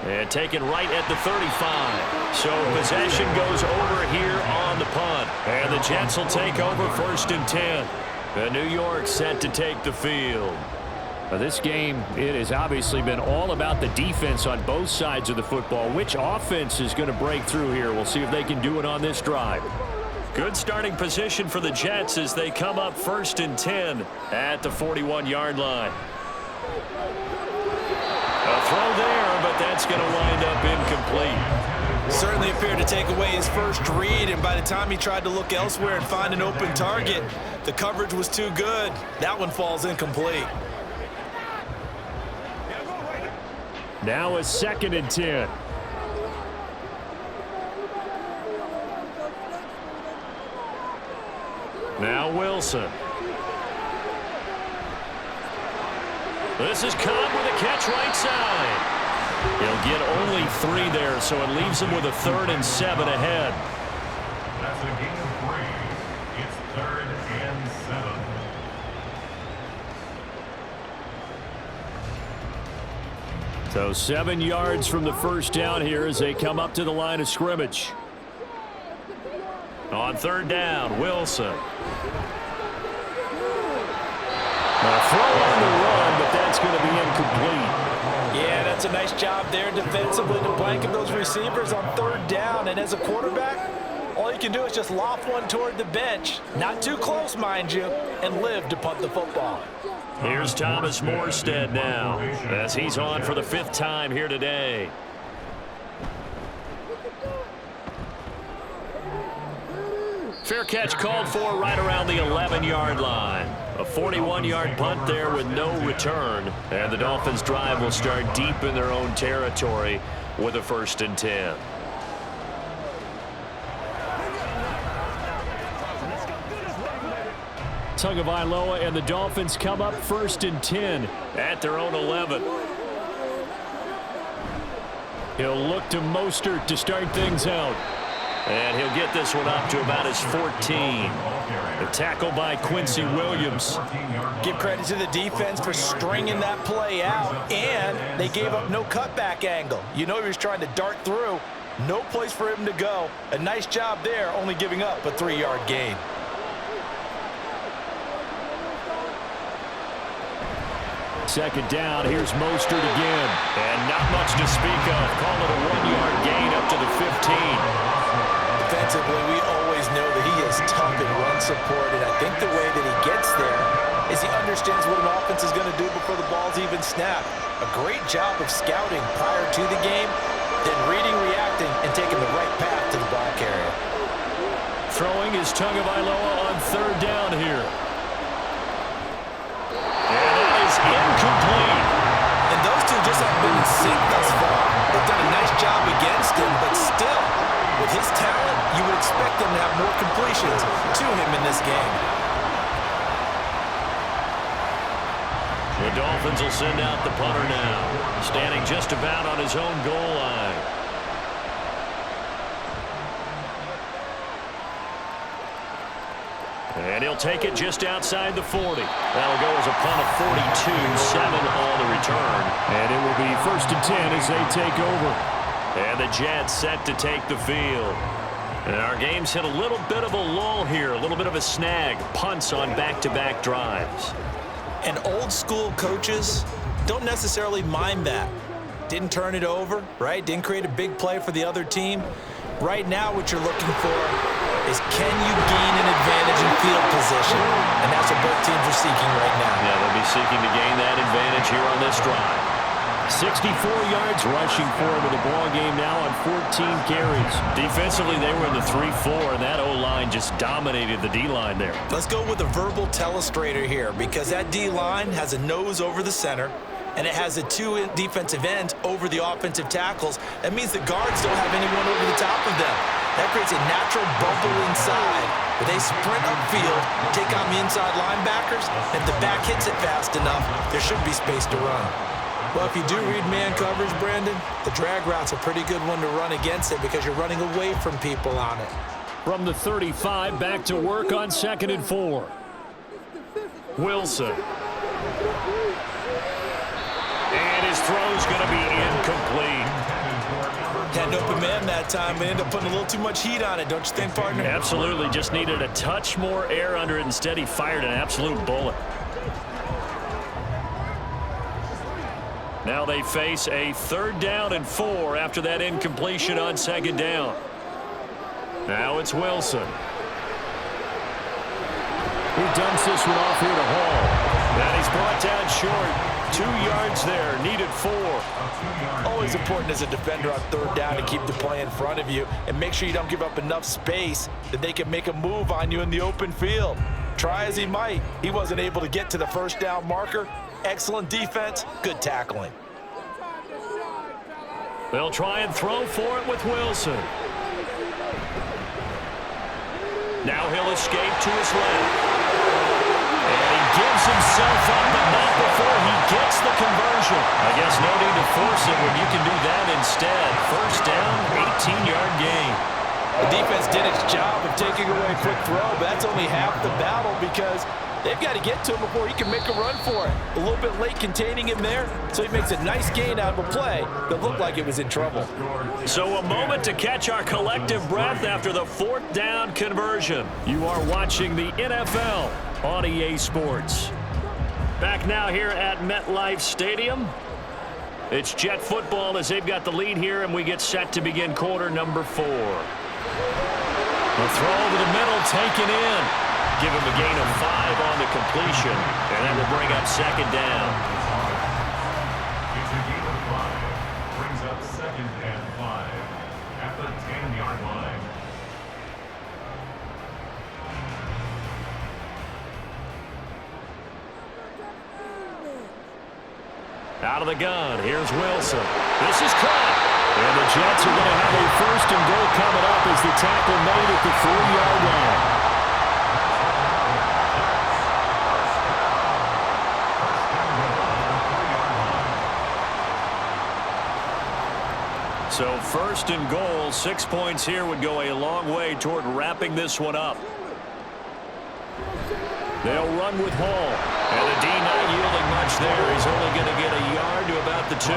And taken right at the 35. So possession goes over here on the punt. And the Jets will take over 1st and 10. And New York set to take the field. Now this game, it has obviously been all about the defense on both sides of the football. Which offense is going to break through here? We'll see if they can do it on this drive. Good starting position for the Jets as they come up 1st and 10 at the 41-yard line. A throw there, but that's going to wind up incomplete. Certainly appeared to take away his first read, and by the time he tried to look elsewhere and find an open target, the coverage was too good. That one falls incomplete. Now a 2nd and 10. Now Wilson. This is Cobb with a catch right side. He'll get only 3 there, so it leaves him with a 3rd and 7 ahead. That's a gain of 3. It's 3rd and 7. So 7 yards from the first down here as they come up to the line of scrimmage. On 3rd down, Wilson. A throw on the run, but that's going to be incomplete. Yeah, that's a nice job there defensively to blanket those receivers on 3rd down. And as a quarterback, all you can do is just loft one toward the bench. Not too close, mind you, and live to punt the football. Here's Thomas Morstead now as he's on for the 5th time here today. Fair catch called for right around the 11-yard line. A 41-yard punt there with no return. And the Dolphins drive will start deep in their own territory with a 1st and 10. Tagovailoa and the Dolphins come up 1st and 10 at their own 11. He'll look to Mostert to start things out. And he'll get this one up to about his 14. The tackle by Quincy Williams. Give credit to the defense for stringing that play out, and they gave up no cutback angle. You know he was trying to dart through. No place for him to go. A nice job there, only giving up a 3-yard gain. Second down, here's Mostert again. And not much to speak of. Call it a 1-yard gain up to the 15. Defensively, we always know that he is tough and run support, and I think the way that he gets there is he understands what an offense is going to do before the ball's even snapped. A great job of scouting prior to the game, then reading, reacting, and taking the right path to the ball carrier. Throwing is Tagovailoa on 3rd down here. And that is incomplete. And those two just haven't been in sync thus far. They've done a nice job against him, but still, with his talent, you would expect them to have more completions to him in this game. The Dolphins will send out the punter now, standing just about on his own goal line. And he'll take it just outside the 40. That'll go as a punt of 42, 7 on the return. And it will be 1st and 10 as they take over. And the Jets set to take the field. And our game's hit a little bit of a lull here, a little bit of a snag. Punts on back-to-back drives. And old-school coaches don't necessarily mind that. Didn't turn it over, right? Didn't create a big play for the other team. Right now what you're looking for is can you gain an advantage in field position? And that's what both teams are seeking right now. Yeah, they'll be seeking to gain that advantage here on this drive. 64 yards rushing for him in the ball game now on 14 carries. Defensively, they were in the 3-4, and that O-line just dominated the D-line there. Let's go with a verbal telestrator here because that D-line has a nose over the center, and it has the 2 defensive ends over the offensive tackles. That means the guards don't have anyone over the top of them. That creates a natural bubble inside where they sprint upfield, take on the inside linebackers, and if the back hits it fast enough, there should be space to run. Well, if you do read man coverage, Brandon, the drag route's a pretty good one to run against it because you're running away from people on it. From the 35, back to work on 2nd and 4. Wilson. And his throw's going to be incomplete. Had an open man that time, but ended up putting a little too much heat on it, don't you think, partner? Absolutely. Just needed a touch more air under it. Instead, he fired an absolute bullet. Now they face a 3rd down and 4 after that incompletion on 2nd down. Now it's Wilson. He dumps this one off here to Hall. And he's brought down short. 2 yards there, needed 4. Always important as a defender on 3rd down to keep the play in front of you and make sure you don't give up enough space that they can make a move on you in the open field. Try as he might, he wasn't able to get to the 1st down marker. Excellent defense, good tackling. They'll try and throw for it with Wilson. Now he'll escape to his left. And he gives himself up, but not before he gets the conversion. I guess no need to force it when you can do that instead. First down, 18-yard gain. The defense did its job of taking away a quick throw, but that's only half the battle because they've got to get to him before he can make a run for it. A little bit late containing him there, so he makes a nice gain out of a play that looked like it was in trouble. So a moment to catch our collective breath after the fourth down conversion. You are watching the NFL on EA Sports. Back now here at MetLife Stadium. It's Jet football as they've got the lead here, and we get set to begin quarter number 4. The throw over the middle taken in. Give him a gain of 5 on the completion, and that will bring up second down. It's a gain of 5. Brings up second and 5 at the 10-yard line. Out of the gun, here's Wilson. This is caught. And the Jets are going to have a first and goal coming up as the tackle made at the 3-yard line. So first and goal, 6 points here would go a long way toward wrapping this one up. They'll run with Hall. And the D not yielding much there. He's only going to get a yard to about the 2.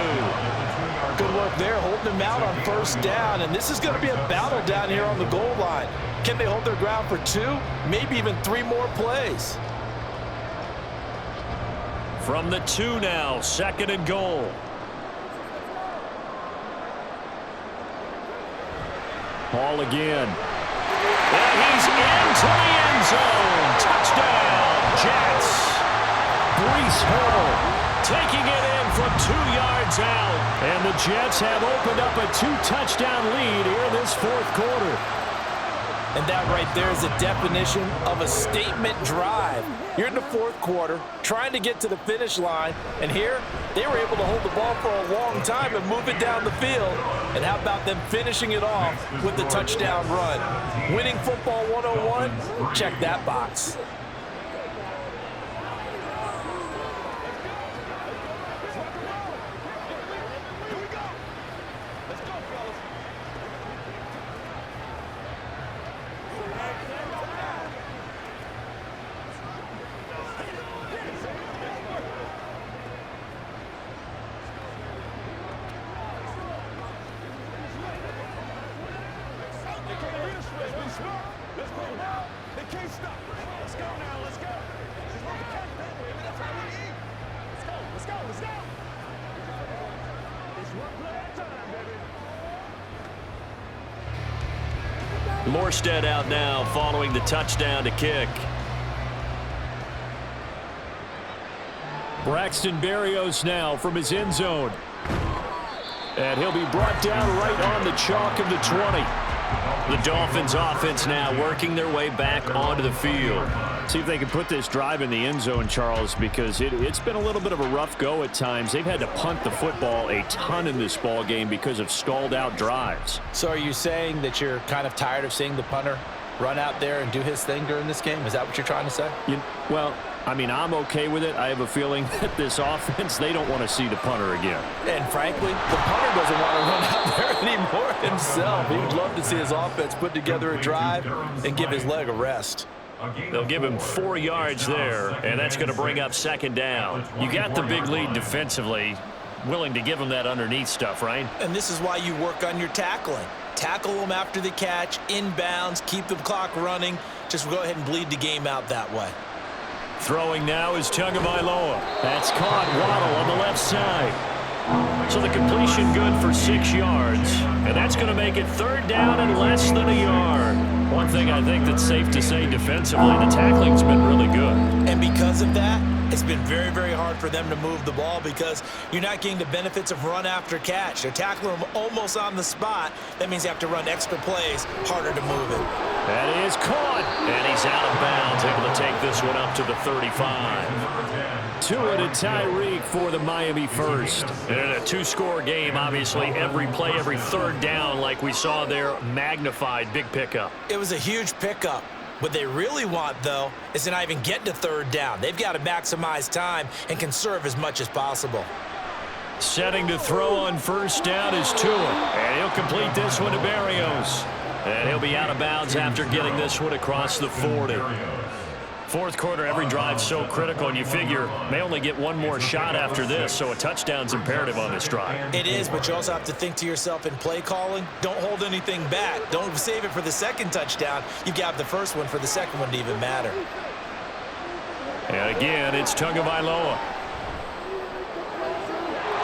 Good work there, holding him out on first down. And this is going to be a battle down here on the goal line. Can they hold their ground for 2, maybe even 3 more plays? From the 2 now, second and goal. Hall again. And he's into the end zone. Touchdown, Jets. Breece Hall taking it in from 2 yards out. And the Jets have opened up a 2-touchdown lead here in this fourth quarter. And that right there is a definition of a statement drive. You're in the fourth quarter, trying to get to the finish line, and here they were able to hold the ball for a long time and move it down the field. And how about them finishing it off with the touchdown run? Winning football 101, check that box. Morstead out now following the touchdown to kick. Braxton Berrios now from his end zone. And he'll be brought down right on the chalk of the 20. The Dolphins offense now working their way back onto the field. See if they can put this drive in the end zone, Charles, because it's been a little bit of a rough go at times. They've had to punt the football a ton in this ball game because of stalled out drives. So are you saying that you're kind of tired of seeing the punter run out there and do his thing during this game? Is that what you're trying to say? Well, I mean, I'm okay with it. I have a feeling that this offense, they don't want to see the punter again. And frankly, the punter doesn't want to run out there anymore himself. He would love to see his offense put together a drive and give his leg a rest. They'll give him 4 yards there, and that's going to bring up second down. You got the big lead defensively, willing to give him that underneath stuff, right? And this is why you work on your tackling. Tackle them after the catch, inbounds, keep the clock running. Just go ahead and bleed the game out that way. Throwing now is Tagovailoa. That's caught. Waddle on the left side. So the completion good for 6 yards. And that's going to make it third down and less than a yard. One thing I think that's safe to say defensively, the tackling's been really good. And because of that, it's been very, very hard for them to move the ball because you're not getting the benefits of run after catch. They're tackling them almost on the spot. That means you have to run extra plays, harder to move it. That is caught. And he's out of bounds, able to take this one up to the 35. Tua to Tyreek for the Miami first. And in a 2-score game, obviously, every play, every third down, like we saw there, magnified, big pickup. It was a huge pickup. What they really want, though, is to not even get to third down. They've got to maximize time and conserve as much as possible. Setting to throw on first down is Tua. And he'll complete this one to Berrios. And he'll be out of bounds after getting this one across the 40. Fourth quarter, every drive so critical, and you figure may only get one more shot after this, so a touchdown's imperative on this drive. It is, but you also have to think to yourself in play calling, don't hold anything back. Don't save it for the second touchdown. You've got the first one for the second one to even matter. And again, it's Tagovailoa.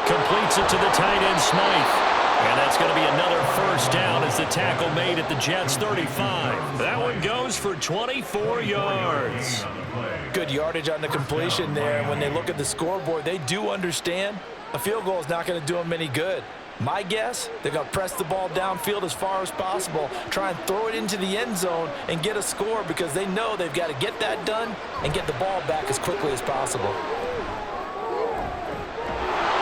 Completes it to the tight end, Smythe. And that's going to be another first down as the tackle made at the Jets' 35. That one goes for 24 yards. Good yardage on the completion there. And when they look at the scoreboard, they do understand a field goal is not going to do them any good. My guess, they're going to press the ball downfield as far as possible, try and throw it into the end zone and get a score because they know they've got to get that done and get the ball back as quickly as possible.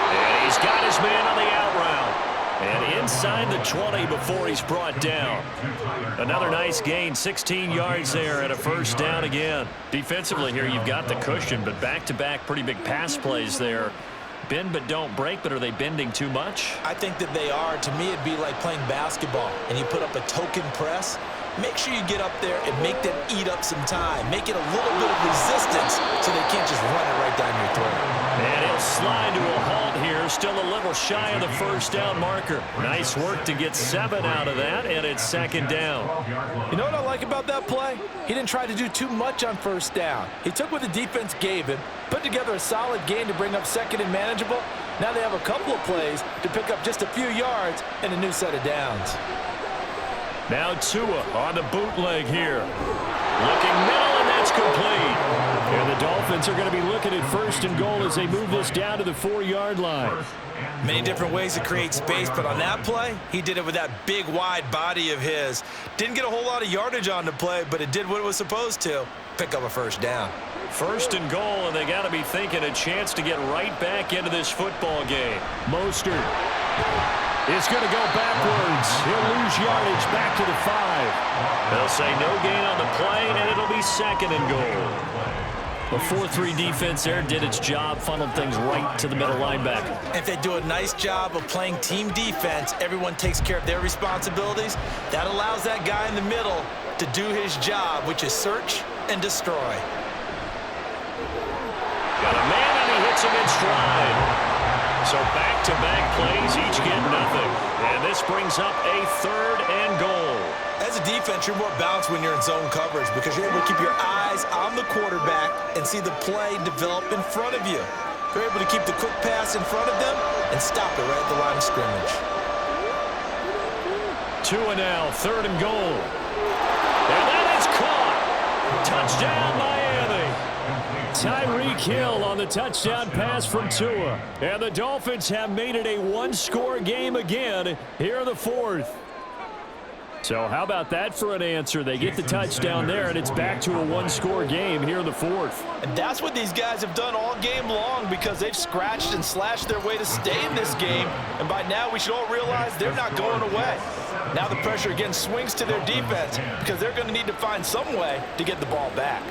And he's got his man on the out route. And inside the 20 before he's brought down. Another nice gain, 16 yards there and a first down again. Defensively here, you've got the cushion, but back-to-back pretty big pass plays there. Bend but don't break, but are they bending too much? I think that they are. To me, it'd be like playing basketball, and you put up a token press. Make sure you get up there and make them eat up some time. Make it a little bit of resistance so they can't just run it right down your throat. And he'll slide to a halt here. Still a little shy of the first down marker. Nice work to get 7 out of that, and it's second down. You know what I like about that play? He didn't try to do too much on first down. He took what the defense gave him, put together a solid gain to bring up second and manageable. Now they have a couple of plays to pick up just a few yards and a new set of downs. Now Tua on the bootleg here. Looking middle, and that's complete. And the Dolphins are going to be looking at first and goal as they move this down to the 4-yard line. Many different ways to create space, but on that play, he did it with that big, wide body of his. Didn't get a whole lot of yardage on the play, but it did what it was supposed to. Pick up a first down. First and goal, and they got to be thinking a chance to get right back into this football game. Mostert is going to go backwards. He'll lose yardage back to the 5. They'll say no gain on the play, and it'll be second and goal. The 4-3 defense there did its job, funneled things right to the middle linebacker. If they do a nice job of playing team defense, everyone takes care of their responsibilities. That allows that guy in the middle to do his job, which is search and destroy. Got a man, and he hits him in stride. So back-to-back plays, each get nothing. And this brings up a 3rd and goal. As a defense, you're more balanced when you're in zone coverage because you're able to keep your eyes on the quarterback and see the play develop in front of you. You're able to keep the quick pass in front of them and stop it right at the line of scrimmage. Tua now, 3rd and goal. And that is caught. Touchdown, Miami. Tyreek Hill on the touchdown pass from Tua. And the Dolphins have made it a 1-score game again here in the 4th. So how about that for an answer? They get the touchdown there, and it's back to a 1-score game here in the 4th. And that's what these guys have done all game long because they've scratched and slashed their way to stay in this game. And by now, we should all realize they're not going away. Now the pressure again swings to their defense because they're going to need to find some way to get the ball back.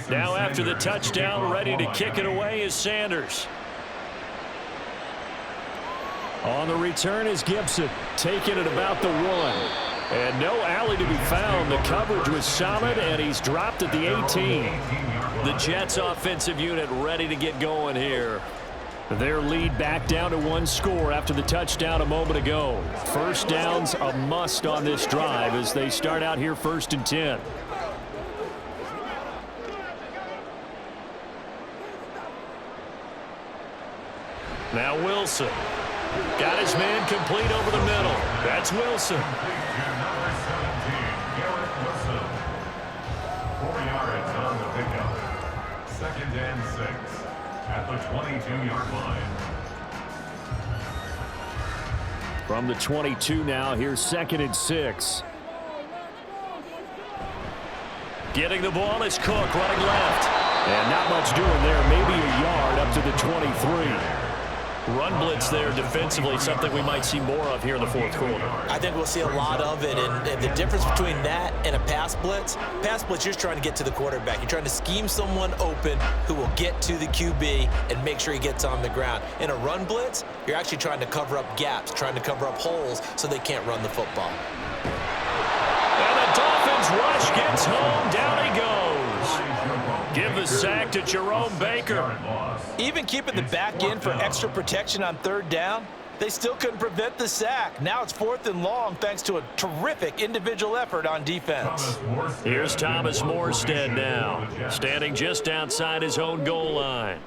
Now after the touchdown, ready to kick it away is Sanders. On the return is Gibson, taking it about the 1. And no alley to be found. The coverage was solid, and he's dropped at the 18. The Jets offensive unit ready to get going here. Their lead back down to 1 score after the touchdown a moment ago. First down's a must on this drive as they start out here 1st and 10. Now Wilson. Got his man complete over the middle. That's Wilson. Number 17, Garrett Wilson. 4 yards on the pickup. 2nd and 6 at the 22-yard line. From the 22 now, here's 2nd and 6. Getting the ball is Cook running left. And not much doing there. Maybe a yard up to the 23. Run blitz there defensively, something we might see more of here in the 4th quarter. I think we'll see a lot of it, and the difference between that and a pass blitz, you're just trying to get to the quarterback. You're trying to scheme someone open who will get to the QB and make sure he gets on the ground. In a run blitz, you're actually trying to cover up gaps, trying to cover up holes so they can't run the football. And the Dolphins rush gets home. Down he goes. Give the sack to Jerome Baker. Even keeping the back end for extra protection on 3rd down, they still couldn't prevent the sack. Now it's 4th and long thanks to a terrific individual effort on defense. Here's Thomas Morstead now, standing just outside his own goal line.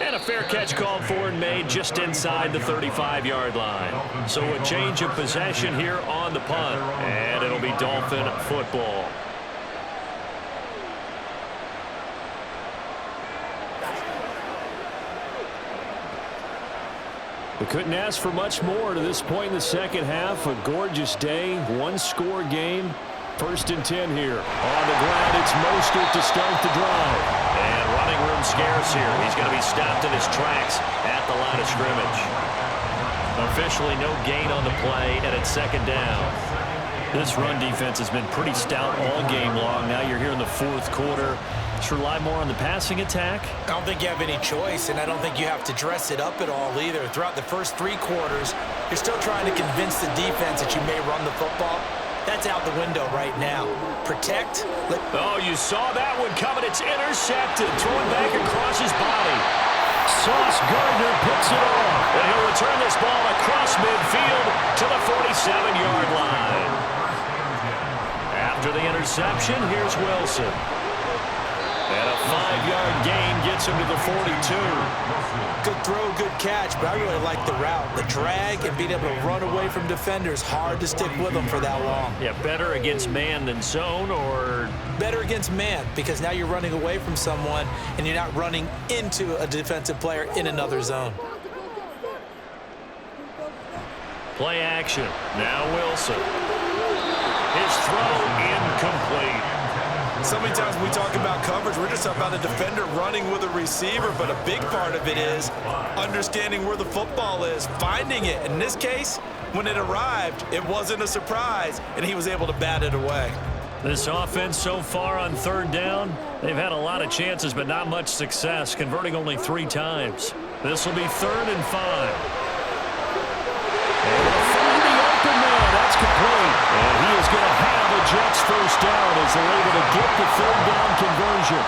And a fair catch called for and made just inside the 35-yard line. So a change of possession here on the punt, and it'll be Dolphin football. We couldn't ask for much more to this point in the second half. A gorgeous day, one-score game. 1st and 10 here. On the ground, it's Mostert to start the drive. And running room scarce here. He's going to be stopped in his tracks at the line of scrimmage. Officially no gain on the play, and it's 2nd down. This run defense has been pretty stout all game long. Now you're here in the 4th quarter. Should rely more on the passing attack? I don't think you have any choice, and I don't think you have to dress it up at all either. Throughout the first 3 quarters, you're still trying to convince the defense that you may run the football. That's out the window right now. Protect. Oh, you saw that one coming. It's intercepted. Thrown back across his body. Sauce Gardner picks it off. And he'll return this ball across midfield to the 47-yard line. After the interception, here's Wilson. And a 5-yard gain gets him to the 42. Good throw, good catch, but I really like the route. The drag and being able to run away from defenders, hard to stick with them for that long. Yeah, better against man than zone, or? Better against man, because now you're running away from someone and you're not running into a defensive player in another zone. Play action. Now Wilson. His throw incomplete. So many times when we talk about coverage, we're just talking about a defender running with a receiver, but a big part of it is understanding where the football is, finding it. In this case, when it arrived, it wasn't a surprise, and he was able to bat it away. This offense so far on 3rd down, they've had a lot of chances, but not much success, converting only 3 times. This will be 3rd and 5. That's complete. And he is going to have a Jets first down as they're able to get the 3rd down conversion.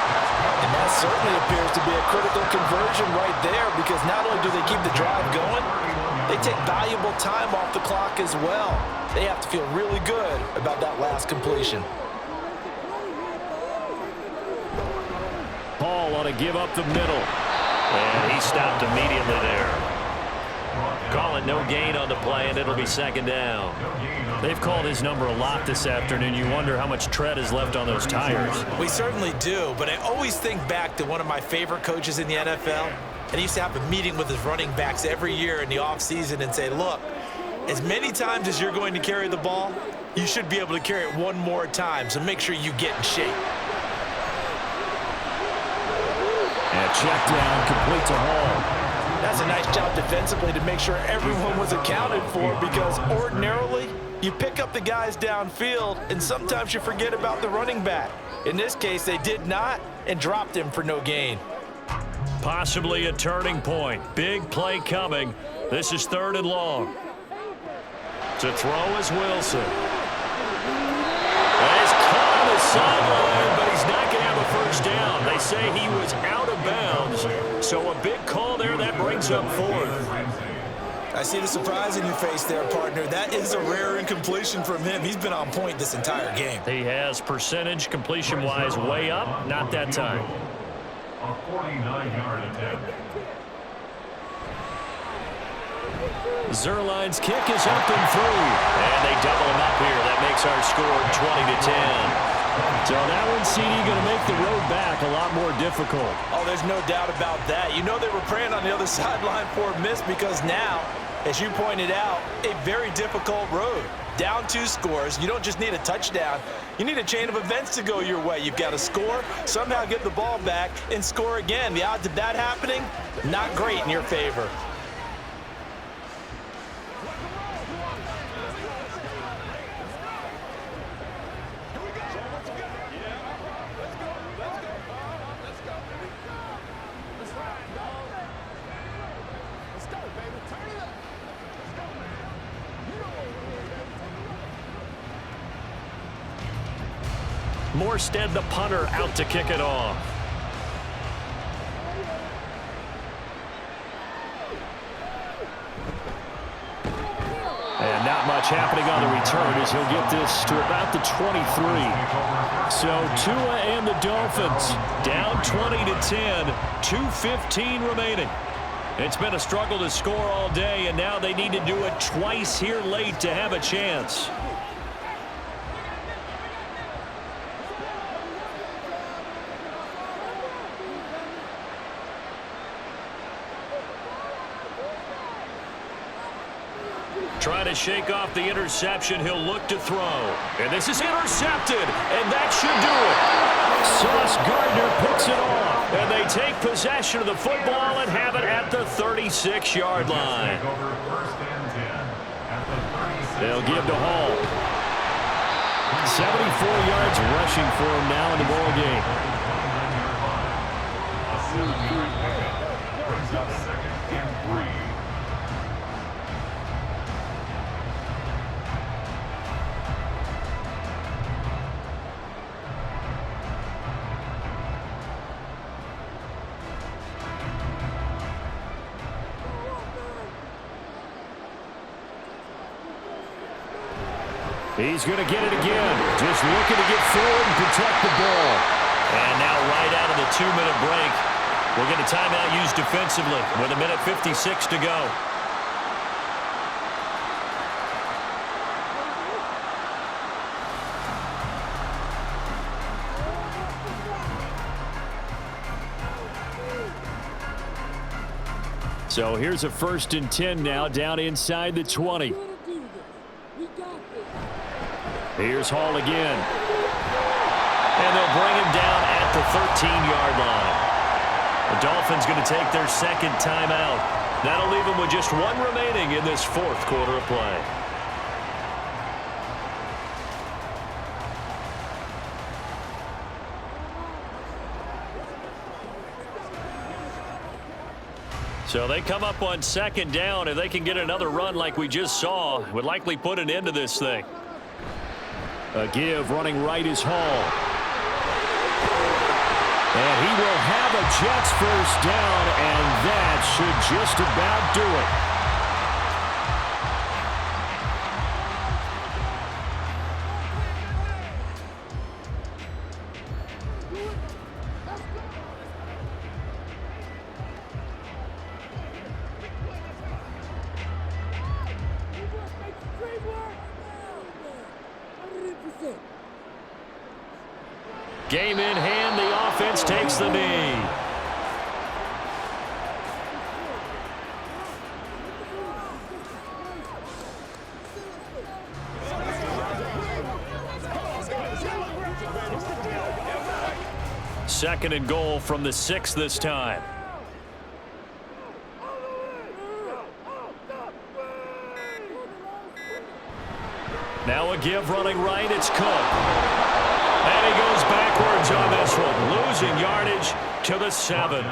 And that certainly appears to be a critical conversion right there, because not only do they keep the drive going, they take valuable time off the clock as well. They have to feel really good about that last completion. Paul on a give up the middle. And he stopped immediately there. Call it no gain on the play, and it'll be 2nd down. They've called his number a lot this afternoon. You wonder how much tread is left on those tires. We certainly do, but I always think back to one of my favorite coaches in the NFL, and he used to have a meeting with his running backs every year in the offseason and say, look, as many times as you're going to carry the ball, you should be able to carry it one more time, so make sure you get in shape. And check down, complete to Hall. That's a nice job defensively to make sure everyone was accounted for, because ordinarily you pick up the guys downfield and sometimes you forget about the running back. In this case, they did not and dropped him for no gain. Possibly a turning point. Big play coming. This is 3rd and long. To throw is Wilson. And he's caught on the sideline, but he's not going to have a first down. They say he was out of bounds. So a big call there that brings up 4th. I see the surprise in your face there, partner. That is a rare incompletion from him. He's been on point this entire game. He has percentage completion-wise way up. Not that time. A 49-yard attempt. Zerline's kick is up and through. And they double him up here. That makes our score 20-10. So that one, CD, going to make the road back a lot more difficult. Oh, there's no doubt about that. You know they were praying on the other sideline for a miss because now, as you pointed out, a very difficult road. Down 2 scores. You don't just need a touchdown. You need a chain of events to go your way. You've got to score, somehow get the ball back, and score again. The odds of that happening, not great in your favor. Morstead, the punter, out to kick it off. And not much happening on the return as he'll get this to about the 23. So Tua and the Dolphins down 20-10, 2:15 remaining. It's been a struggle to score all day, and now they need to do it twice here late to have a chance. Trying to shake off the interception. He'll look to throw. And this is intercepted. And that should do it. Sauce Gardner picks it off. And they take possession of the football and have it at the 36-yard line. They'll give to Hall. 74 yards rushing for him now in the ball game. A 7-yard pickup brings up 2nd and 3. He's going to get it again. Just looking to get forward and protect the ball. And now right out of the 2-minute break, we'll get a timeout used defensively with 1:56 to go. So here's a 1st and 10 now down inside the 20. Here's Hall again. And they'll bring him down at the 13-yard line. The Dolphins going to take their 2nd timeout. That'll leave them with just 1 remaining in this 4th quarter of play. So they come up on 2nd down. If they can get another run like we just saw, would likely put an end to this thing. A give running right is Hall. And he will have a Jets 1st down, and that should just about do it. Game in hand, the offense takes the knee. Second and goal from the 6 this time. Now a give running right, it's Cook. And he goes backwards on this one, losing yardage to the 7.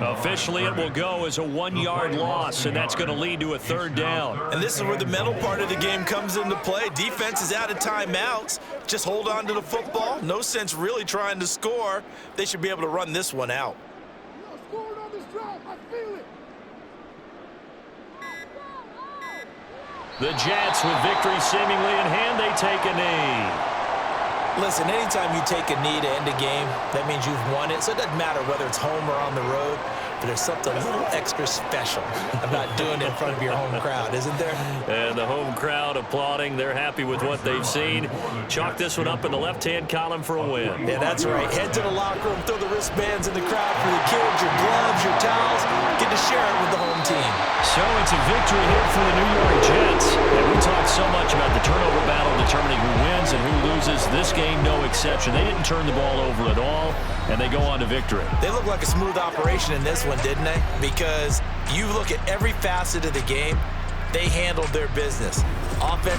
Officially, it will go as a 1-yard loss, and that's going to lead to a 3rd down. And this is where the mental part of the game comes into play. Defense is out of timeouts. Just hold on to the football. No sense really trying to score. They should be able to run this one out. The Jets, with victory seemingly in hand, they take a knee. Listen, anytime you take a knee to end a game, that means you've won it. So it doesn't matter whether it's home or on the road, but there's something a little extra special about doing it in front of your home crowd, isn't there? And the home crowd applauding. They're happy with what they've seen. Chalk this one up in the left-hand column for a win. Yeah, that's right. Head to the locker room, throw the wristbands in the crowd for the kids, your gloves, your towels. Get to share it with the home team. So it's a victory here for the New York Jets. And we talked so much about the turnover battle determining who wins and who loses. This game, no exception. They didn't turn the ball over at all, and they go on to victory. They look like a smooth operation in this one, didn't they? Because you look at every facet of the game, they handled their business. Offense.